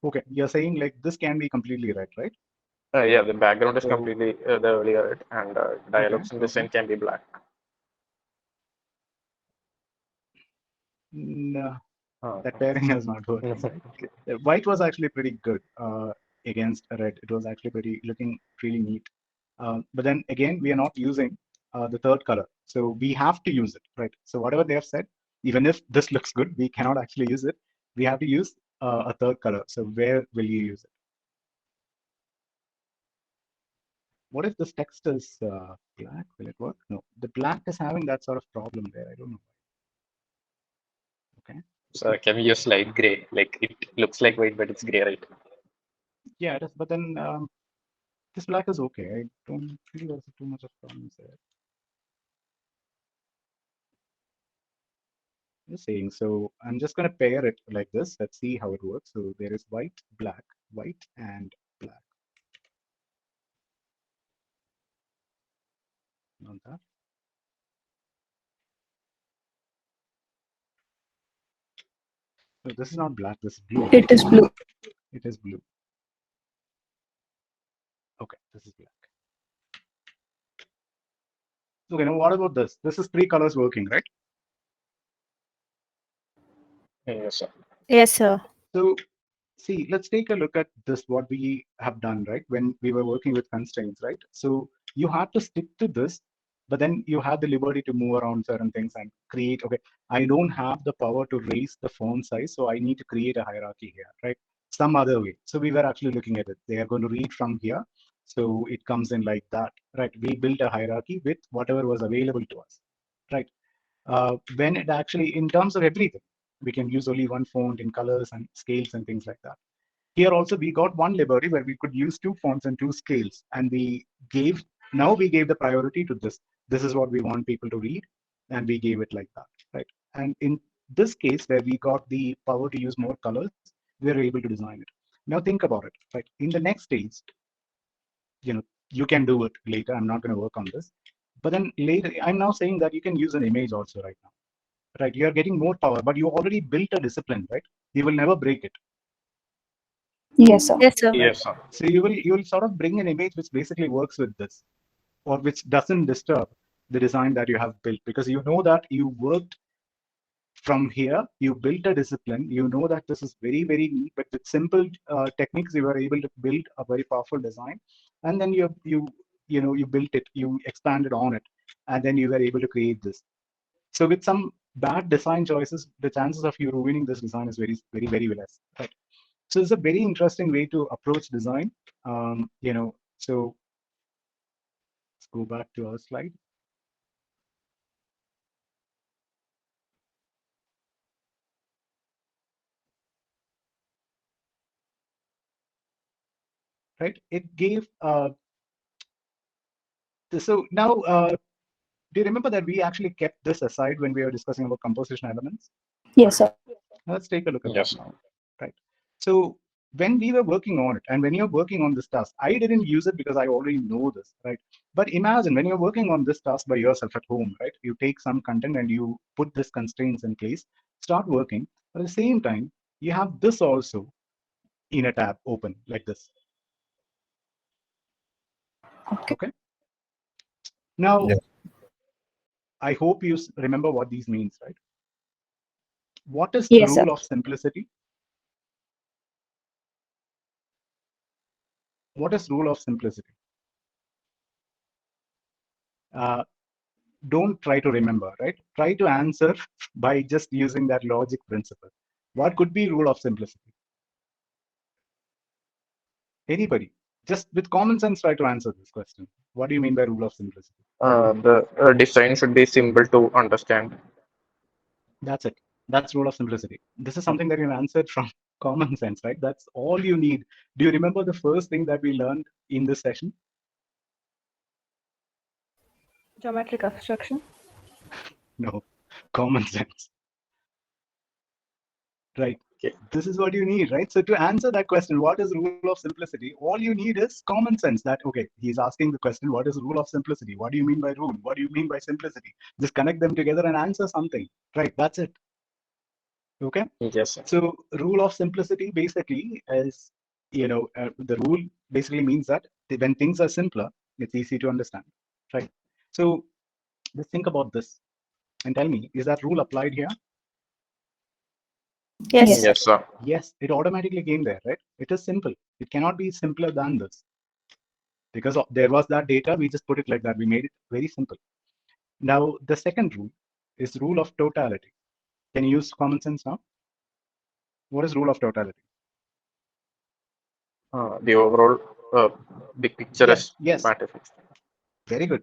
okay. You're saying like this can be completely red, right? Yeah, the background is So- completely the earlier red, and dialogues and design can be black. No, Oh, that pairing has not worked. Right? White was actually pretty good against red. It was actually pretty looking really neat. But then again, we are not using the third color, so we have to use it, right? So whatever they have said, even if this looks good, we cannot actually use it. We have to use a third color. So where will you use it? What if this text is black? Will it work? No, the black is having that sort of problem there. I don't know. Okay. so can we use light gray? Like it looks like white, but it's gray, right? Yeah, it is. But then this black is okay. I don't feel there's too much of problems there. Just saying. So I'm just going to pair it like this. Let's see how it works. So there is white, and black. On that. So this is not black, this is blue. It is blue. It is blue. Okay, this is black. Okay, now what about this? This is three colors working, right? Yes, sir. Yes, sir. So see, let's take a look at this, what we have done, right? When we were working with constraints, right? So you had to stick to this, but then you had the liberty to move around certain things and create, okay, I don't have the power to raise the font size, so I need to create a hierarchy here, right? Some other way. So we were actually looking at it. They are going to read from here. So it comes in like that, right? We built a hierarchy with whatever was available to us, right? When it actually, in terms of everything, we can use only one font in colors and scales and things like that. Here also, we got one library where we could use two fonts and two scales, and now we gave the priority to this. This is what we want people to read, and we gave it like that, right? And in this case, where we got the power to use more colors, we were able to design it. Now think about it, right? In the next stage, you can do it later. I'm not going to work on this, but then later, I'm now saying that you can use an image also right now, right? You're getting more power, but you already built a discipline, right? You will never break it. Yes, sir. Yes, sir. Yes, sir. So you will sort of bring an image which basically works with this, or which doesn't disturb the design that you have built, because you know that you worked from here, you built a discipline, you know that this is very, very neat, but with simple techniques, you were able to build a very powerful design. And then you built it, you expanded on it, and then you were able to create this. So with some bad design choices, the chances of you ruining this design is very, very, very less, right? So it's a very interesting way to approach design. So let's go back to our slide. Right? It gave so now do you remember that we actually kept this aside when we were discussing about composition elements? Yes, sir. Let's take a look at Yes. that now. Right. So when we were working on it, and when you're working on this task, I didn't use it because I already know this, right? But imagine when you're working on this task by yourself at home, right? You take some content and you put these constraints in place, start working. But at the same time, you have this also in a tab open like this. Okay. Now, Yeah. I hope you remember what these means, right? What is Yes, rule sir. of simplicity? What is rule of simplicity? Don't try to remember, right? Try to answer by just using that logic principle. What could be rule of simplicity? Anybody? Just with common sense, try to answer this question. What do you mean by rule of simplicity? The design should be simple to understand. That's it. That's rule of simplicity. This is something that you answered from common sense, right? That's all you need. Do you remember the first thing that we learned in this session? Geometric abstraction. No, common sense. Right. Okay. This is what you need, right? So to answer that question, what is rule of simplicity? All you need is common sense. That, okay, he's asking the question, what is rule of simplicity? What do you mean by rule? What do you mean by simplicity? Just connect them together and answer something, right? That's it. Okay. Yes, sir. So rule of simplicity basically is, the rule basically means that when things are simpler, it's easy to understand, right? So let's think about this and tell me, is that rule applied here? Yes. Yes, sir. Yes, it automatically came there, right? It is simple. It cannot be simpler than this. Because there was that data, we just put it like that. We made it very simple. Now, the second rule is rule of totality. Can you use common sense now? What is rule of totality? The overall big picture Yes, is yes. matter. Very good.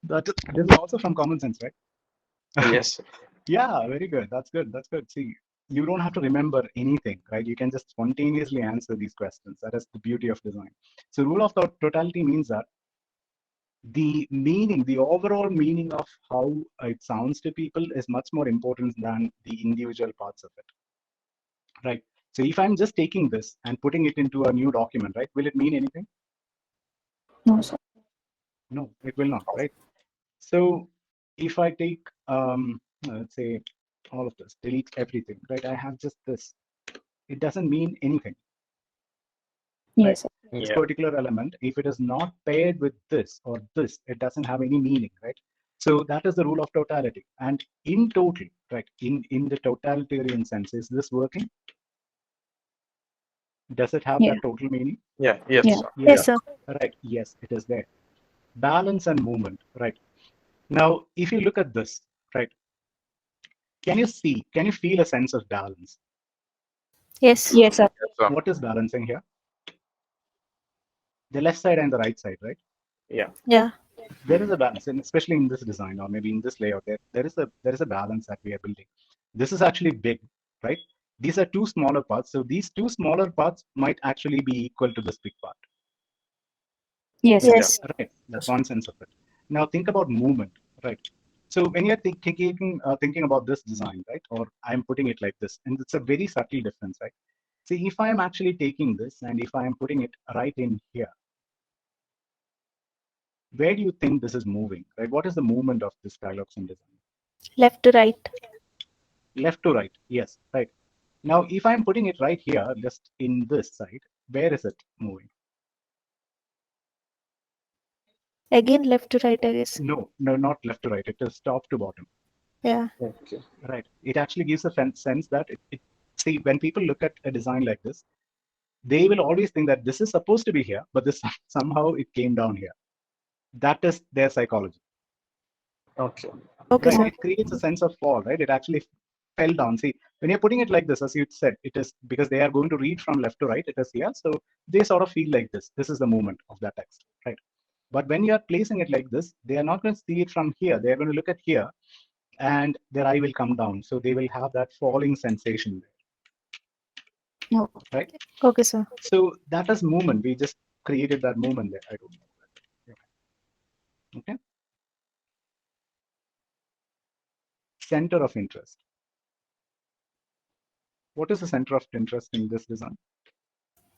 This is also from common sense, right? Yes. Yeah, very good. That's good. That's good. See, you don't have to remember anything, right? You can just spontaneously answer these questions. That is the beauty of design. So rule of totality means that the meaning, the overall meaning of how it sounds to people is much more important than the individual parts of it, right? So if I'm just taking this and putting it into a new document, right, will it mean anything? No, sir. No, it will not, right? So if I take, let's say, all of this, delete everything, right? I have just this. It doesn't mean anything. Yes, sir. This Yeah. particular element, if it is not paired with this or this, it doesn't have any meaning, right? So that is the rule of totality. And in total, right, in the totalitarian sense, is this working? Does it have Yeah. that total meaning? Yeah. Yes. Yeah. Sir. Yes, sir. Right. Yes, it is there. Balance and movement, right? Now, if you look at this, right, can you feel a sense of balance? Yes. Yes, sir. Yes, sir. What is balancing here? The left side and the right side, right? Yeah. Yeah. There is a balance, and especially in this design or maybe in this layout, there is a balance that we are building. This is actually big, right? These are two smaller parts, so these two smaller parts might actually be equal to this big part. Yes, sir. Yes. Right, that's one sense of it. Now think about movement, right? So when you're thinking about this design, right, or I'm putting it like this, and it's a very subtle difference, right? See, if I'm actually taking this and if I'm putting it right in here, where do you think this is moving, right? What is the movement of this dialogue-in design? Left to right. Left to right, yes, right. Now, if I'm putting it right here, just in this side, where is it moving? Again left to right, I guess. No, not left to right. It is top to bottom. Yeah. Okay. Right. It actually gives a sense that see, when people look at a design like this, they will always think that this is supposed to be here, but this somehow it came down here. That is their psychology. Okay. Okay, Right. sir. It creates a sense of fall, right? It actually fell down. See, when you're putting it like this, as you said, it is because they are going to read from left to right, it is here. So they sort of feel like this. This is the movement of that text, right? But when you're placing it like this, they are not going to see it from here. They're going to look at here and their eye will come down. So they will have that falling sensation there. No. Right? Okay, sir. So that is movement. We just created that movement there. I don't know. Okay. Center of interest. What is the center of interest in this design?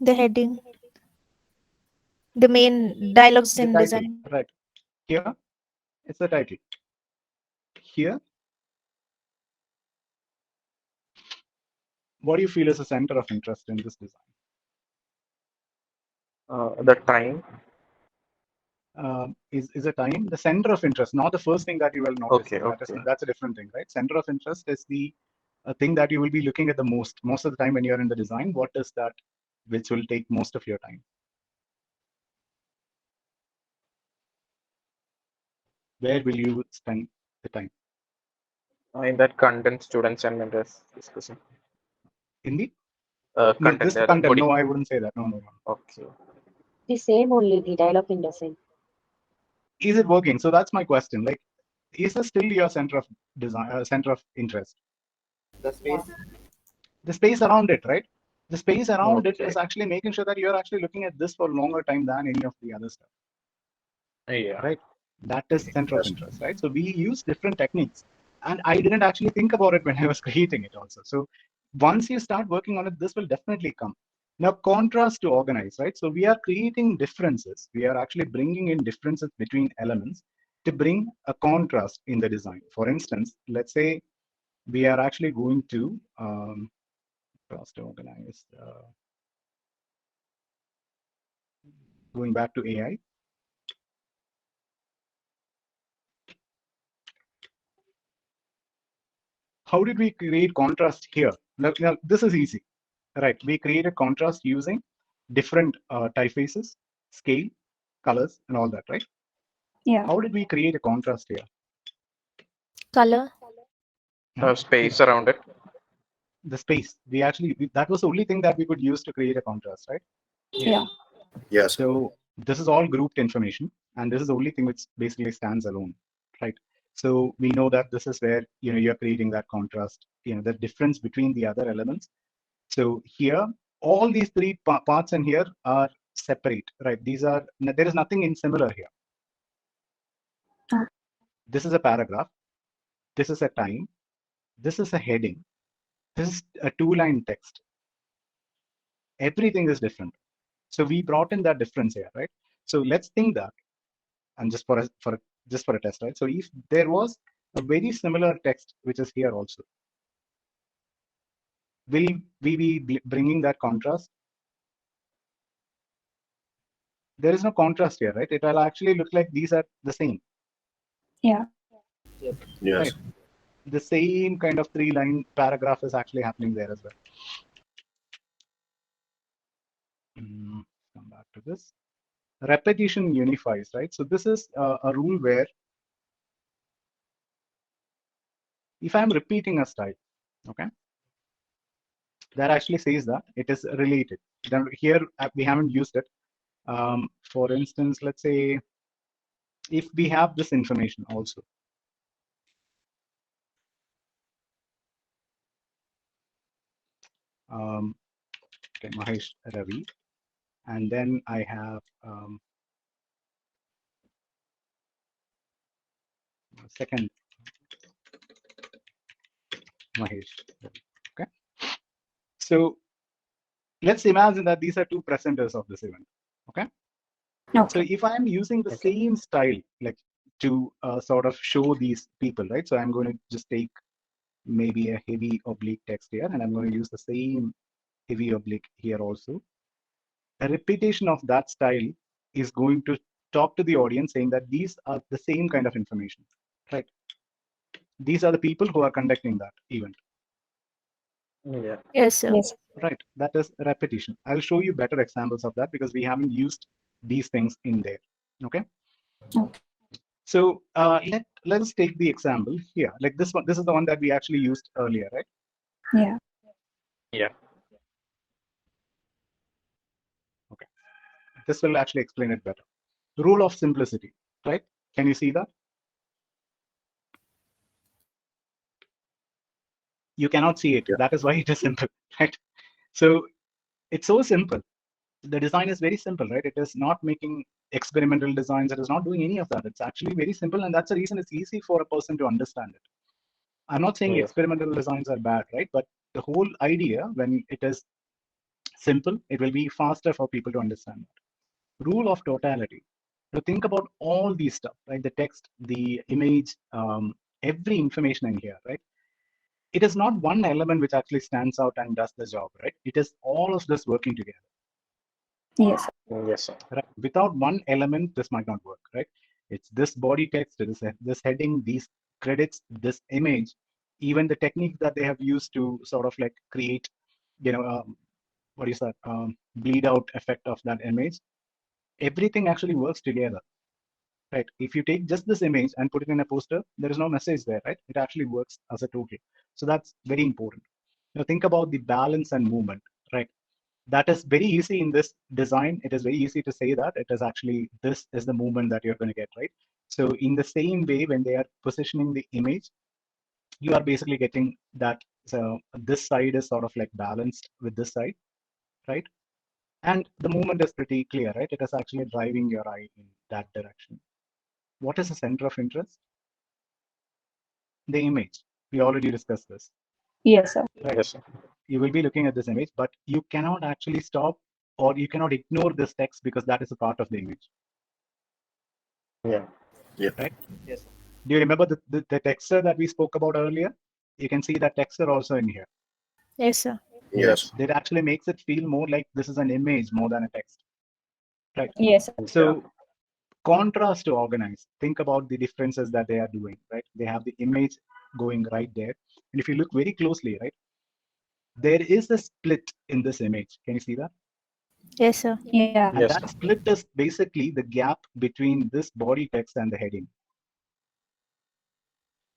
The heading. The main dialogues The in title, design. right? Here, it's the title. Here, what do you feel is the center of interest in this design? The time. Is a time the center of interest, not the first thing that you will notice. Okay, okay. That's a different thing, right? Center of interest is the thing that you will be looking at the most of the time when you're in the design. What is that which will take most of your time? Where will you spend the time? In that content students and mentors discussing. In the Content. this there, content? body. No, I wouldn't say that. No. Okay. The same only, the dialogue in design. Is it working? So that's my question. Like, is this still your center of design, center of interest? The space. The space around it, right? The space around it Okay. is actually making sure that you're actually looking at this for a longer time than any of the other stuff. Yeah. Right? That is center of interest, right? So we use different techniques, and I didn't actually think about it when I was creating it also. So once you start working on it, this will definitely come. Now, contrast to organize, right? So we are creating differences. We are actually bringing in differences between elements to bring a contrast in the design. For instance, let's say we are actually going to cross to organize. Going back to AI. How did we create contrast here? Now, this is easy, right? We created contrast using different typefaces, scale, colors, and all that, right? Yeah. How did we create a contrast here? Color. Space around it. The space. That was the only thing that we could use to create a contrast, right? Yeah. Yes. So this is all grouped information, and this is the only thing which basically stands alone, right? So we know that this is where you're creating that contrast, the difference between the other elements. So here, all these three parts in here are separate, right? There is nothing similar here. This is a paragraph. This is a time. This is a heading. This is a 2-line text. Everything is different. So we brought in that difference here, right? So let's think that, and just for a test, right? So if there was a very similar text which is here also, will we be bringing that contrast? There is no contrast here, right? It will actually look like these are the same. Yeah. Yes. Right. The same kind of 3-line paragraph is actually happening there as well. Come back to this. Repetition unifies, right? So this is a rule where if I'm repeating a style, okay, that actually says that it is related. Then here we haven't used it. For instance, let's say if we have this information also. Okay, Mahesh Ravi, and then I have second Mahesh Ravi. Okay, so let's imagine that these are two presenters of this event. Okay, so Okay. if I am using the same style, like to sort of show these people, right? So I'm going to just take maybe a heavy oblique text here, and I'm going to use the same heavy oblique here also. A repetition of that style is going to talk to the audience saying that these are the same kind of information, right? These are the people who are conducting that event. Yeah. Yes, sir. Yes. Right, that is repetition. I'll show you better examples of that because we haven't used these things in there. Okay. Okay. So let's take the example here. Like this one, this is the one that we actually used earlier, right? Yeah. Yeah. Okay. This will actually explain it better. Rule of simplicity, right? Can you see that? You cannot see it. Yeah. That is why it is simple, right? So it's so simple. The design is very simple, right? It is not making experimental designs. It is not doing any of that. It's actually very simple. And that's the reason it's easy for a person to understand it. I'm not saying Yeah. experimental designs are bad, right? But the whole idea, when it is simple, it will be faster for people to understand that. Rule of totality. So think about all these stuff, right? The text, the image, every information in here, right? It is not one element which actually stands out and does the job, right? It is all of this working together. Yes. Yes, sir. Right? Without one element, this might not work, right? It's this body text, it is this heading, these credits, this image, even the technique that they have used to sort of like create, you know, what is that, bleed out effect of that image. Everything actually works together, right? If you take just this image and put it in a poster, there is no message there, right? It actually works as a total. So that's very important. Now think about the balance and movement, right? That is very easy in this design. It is very easy to say that it is actually, this is the movement that you're going to get, right? So in the same way, when they are positioning the image, you are basically getting that. So this side is sort of like balanced with this side, right? And the movement is pretty clear, right? It is actually driving your eye in that direction. What is the center of interest? The image. We already discussed this. Yes, sir. Right? Yes, sir. You will be looking at this image, but you cannot actually stop or you cannot ignore this text because that is a part of the image. Yeah. Yeah. Right? Yes. Do you remember the texture that we spoke about earlier? You can see that texture also in here. Yes, sir. Yes. That actually makes it feel more like this is an image more than a text. Right. Yes. So contrast to organize. Think about the differences that they are doing, right? They have the image going right there. And if you look very closely, right, there is a split in this image. Can you see that? Yes, sir. Yeah. And Yes, that sir. split is basically the gap between this body text and the heading.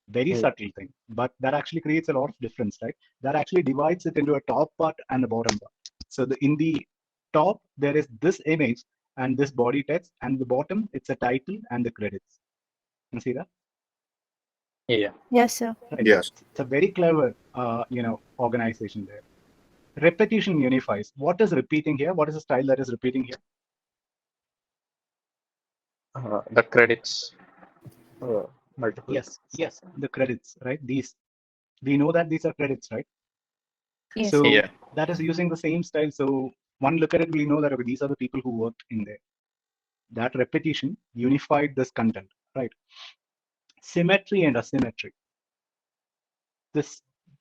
Very subtle thing, but that actually creates a lot of difference, right? That actually divides it into a top part and a bottom part. So in the top, there is this image and this body text, and the bottom, it's a title and the credits. Can you see that? Yeah. Yes, sir. Right. Yes. It's a very clever, organization there. Repetition unifies. What is repeating here? What is the style that is repeating here? The credits. Multiple. Yes, the credits, right? These, we know that these are credits, right? Yes. So Yeah. that is using the same style. So one look at it, we know that okay, these are the people who worked in there. That repetition unified this content, right? Symmetry and asymmetry.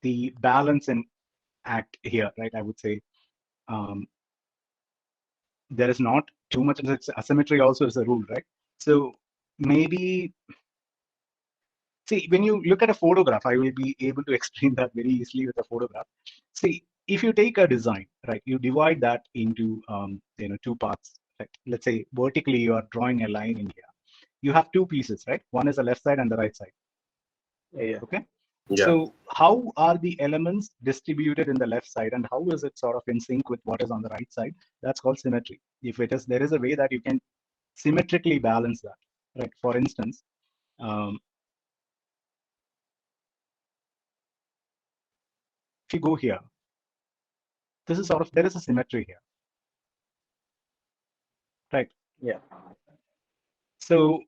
The balance act here, right? I would say there is not too much asymmetry also is a rule, right? So maybe, see, when you look at a photograph, I will be able to explain that very easily with a photograph. See, if you take a design, right, you divide that into two parts. Right? Let's say vertically you are drawing a line in here. You have two pieces, right? One is the left side and the right side. Yeah. Okay. Yeah. So how are the elements distributed in the left side, and how is it sort of in sync with what is on the right side? That's called symmetry. If it is, there is a way that you can symmetrically balance that, right? For instance, if you go here, this is sort of, there is a symmetry here, right? Yeah. So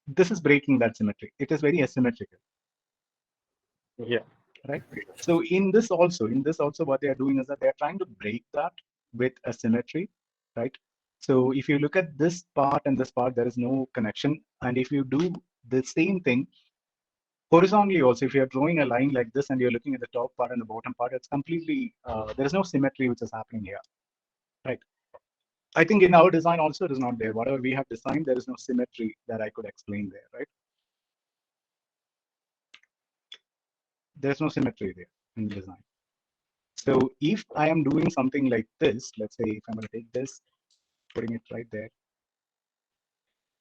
this is breaking that symmetry. It is very asymmetrical. Yeah. Right. So in this also, what they are doing is that they are trying to break that with a symmetry, right? So if you look at this part and this part, there is no connection. And if you do the same thing horizontally also, if you're drawing a line like this and you're looking at the top part and the bottom part, it's completely, there is no symmetry which is happening here, right? I think in our design also it is not there. Whatever we have designed, there is no symmetry that I could explain there, right? There's no symmetry there in the design. So if I am doing something like this, let's say if I'm going to take this, putting it right there,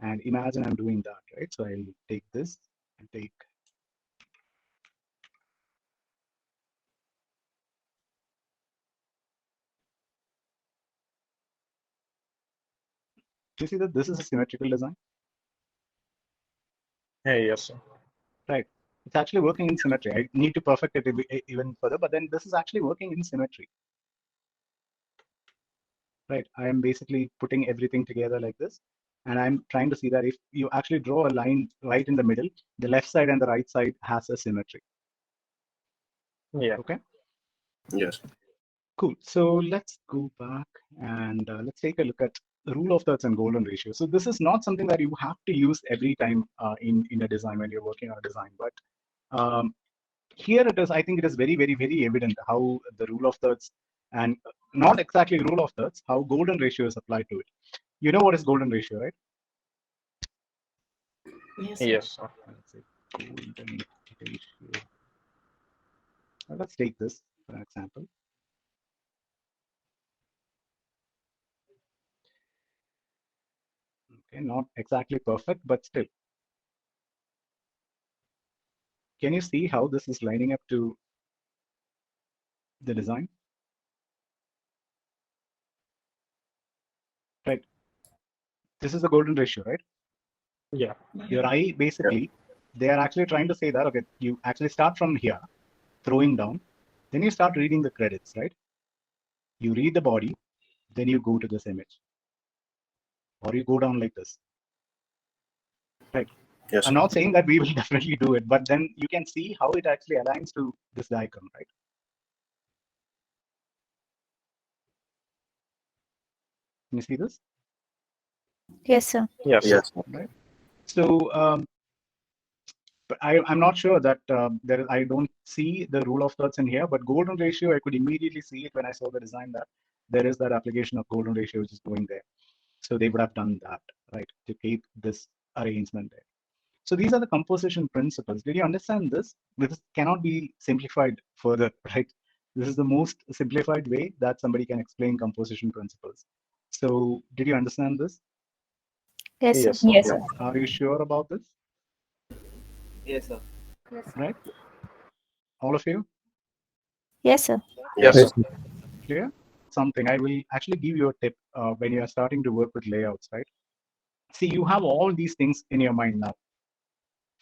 and imagine I'm doing that, right? So I'll take this and take, do you see that this is a symmetrical design? Hey, yes, sir. Right. It's actually working in symmetry. I need to perfect it even further, but then this is actually working in symmetry. Right. I am basically putting everything together like this. And I'm trying to see that if you actually draw a line right in the middle, the left side and the right side has a symmetry. Yeah. Okay. Yes. Cool. So let's go back and let's take a look at the rule of thirds and golden ratio. So this is not something that you have to use every time in a design when you're working on a design, but here it is, I think it is very, very, very evident how the rule of thirds, and not exactly rule of thirds, how golden ratio is applied to it. You know what is golden ratio, right? Yes. Yes, sir. Let's say golden ratio. Now let's take this for an example. Okay, not exactly perfect, but still. Can you see how this is lining up to the design? Right. This is the golden ratio, right? Yeah. Your eye, basically, they are actually trying to say that, okay, you actually start from here, throwing down, then you start reading the credits, right? You read the body, then you go to this image. Or you go down like this. Right. Yes. I'm not saying that we will definitely do it, but then you can see how it actually aligns to this diagram, right? Can you see this? Yes, sir. Yes, sir. Yes. Right. So but I'm not sure that I don't see the rule of thirds in here, but golden ratio, I could immediately see it when I saw the design that there is that application of golden ratio which is going there. So they would have done that, right, to keep this arrangement there. So these are the composition principles. Did you understand this? This cannot be simplified further, right? This is the most simplified way that somebody can explain composition principles. So did you understand this? Yes, sir. Yes, sir. Yes, sir. Are you sure about this? Yes, sir. Right? All of you? Yes, sir. Yes, sir. Clear? Something I will actually give you a tip when you are starting to work with layouts, right? See, you have all these things in your mind now.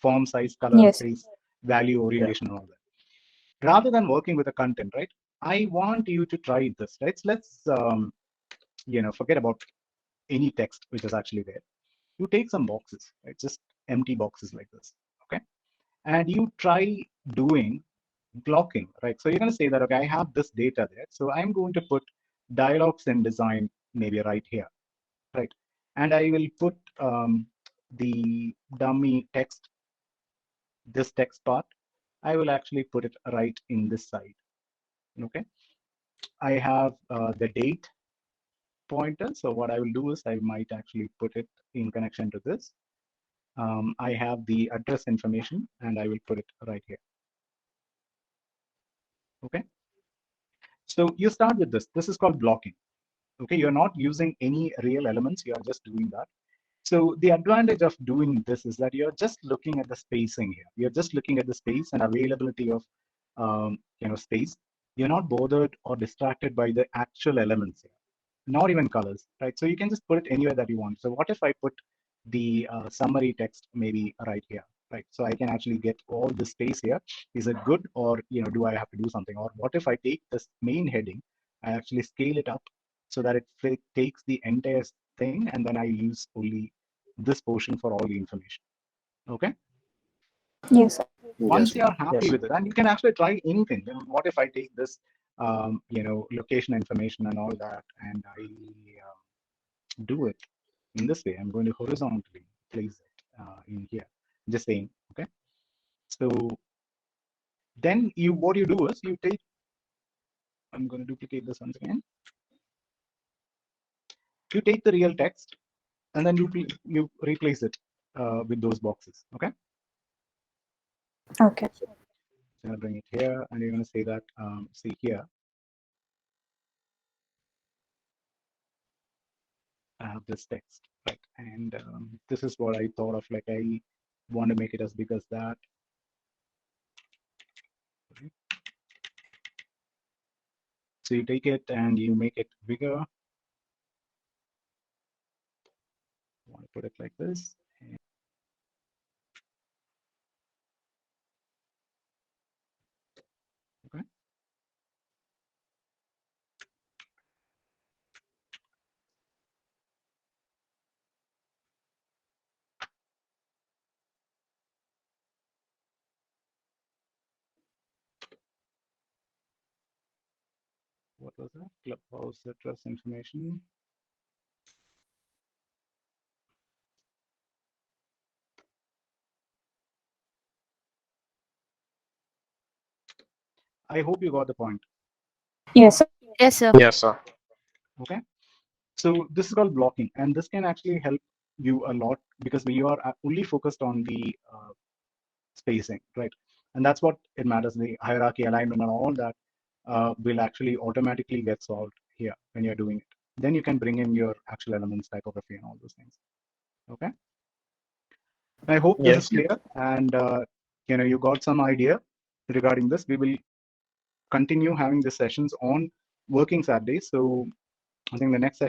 Form, size, color, Yes. space, value, orientation, and all that. Rather than working with the content, right? I want you to try this, right? So let's, forget about any text which is actually there. You take some boxes, right? Just empty boxes like this, okay? And you try doing blocking, right? So you're going to say that, okay, I have this data there. So I'm going to put dialogues in design maybe right here, right? And I will put the dummy text, this text part, I will actually put it right in this side. Okay. I have the date pointer. So what I will do is I might actually put it in connection to this. I have the address information and I will put it right here. Okay. So you start with this. This is called blocking. Okay. You're not using any real elements. You are just doing that. So the advantage of doing this is that you're just looking at the spacing here. You're just looking at the space and availability of space. You're not bothered or distracted by the actual elements here, not even colors, right? So you can just put it anywhere that you want. So what if I put the summary text maybe right here, right? So I can actually get all the space here. Is it good, or do I have to do something? Or what if I take this main heading, I actually scale it up so that it takes the entire thing, and then I use only this portion for all the information. Okay. Yes, sir. Once Yes. you're happy Yes. with it, and you can actually try anything. Then what if I take this, location information and all that, and I do it in this way? I'm going to horizontally place it in here. Just saying. Okay. So then what you do is you take. I'm going to duplicate this once again. You take the real text, and then you replace it with those boxes. Okay. Okay. So I'm going to bring it here, and you're going to say that, see here, I have this text, right? And this is what I thought of, like I want to make it as big as that. Okay. So you take it and you make it bigger. I want to put it like this. Okay. What was that? Clubhouse address information. I hope you got the point. Yes, sir. Yes, sir. Yes, sir. Okay. So this is called blocking, and this can actually help you a lot because you are only focused on the spacing, right? And that's what it matters. The hierarchy, alignment, and all that will actually automatically get solved here when you're doing it. Then you can bring in your actual elements, typography, and all those things. Okay. I hope this is clear, and you got some idea regarding this. We will continue having the sessions on working Saturdays. So I think the next session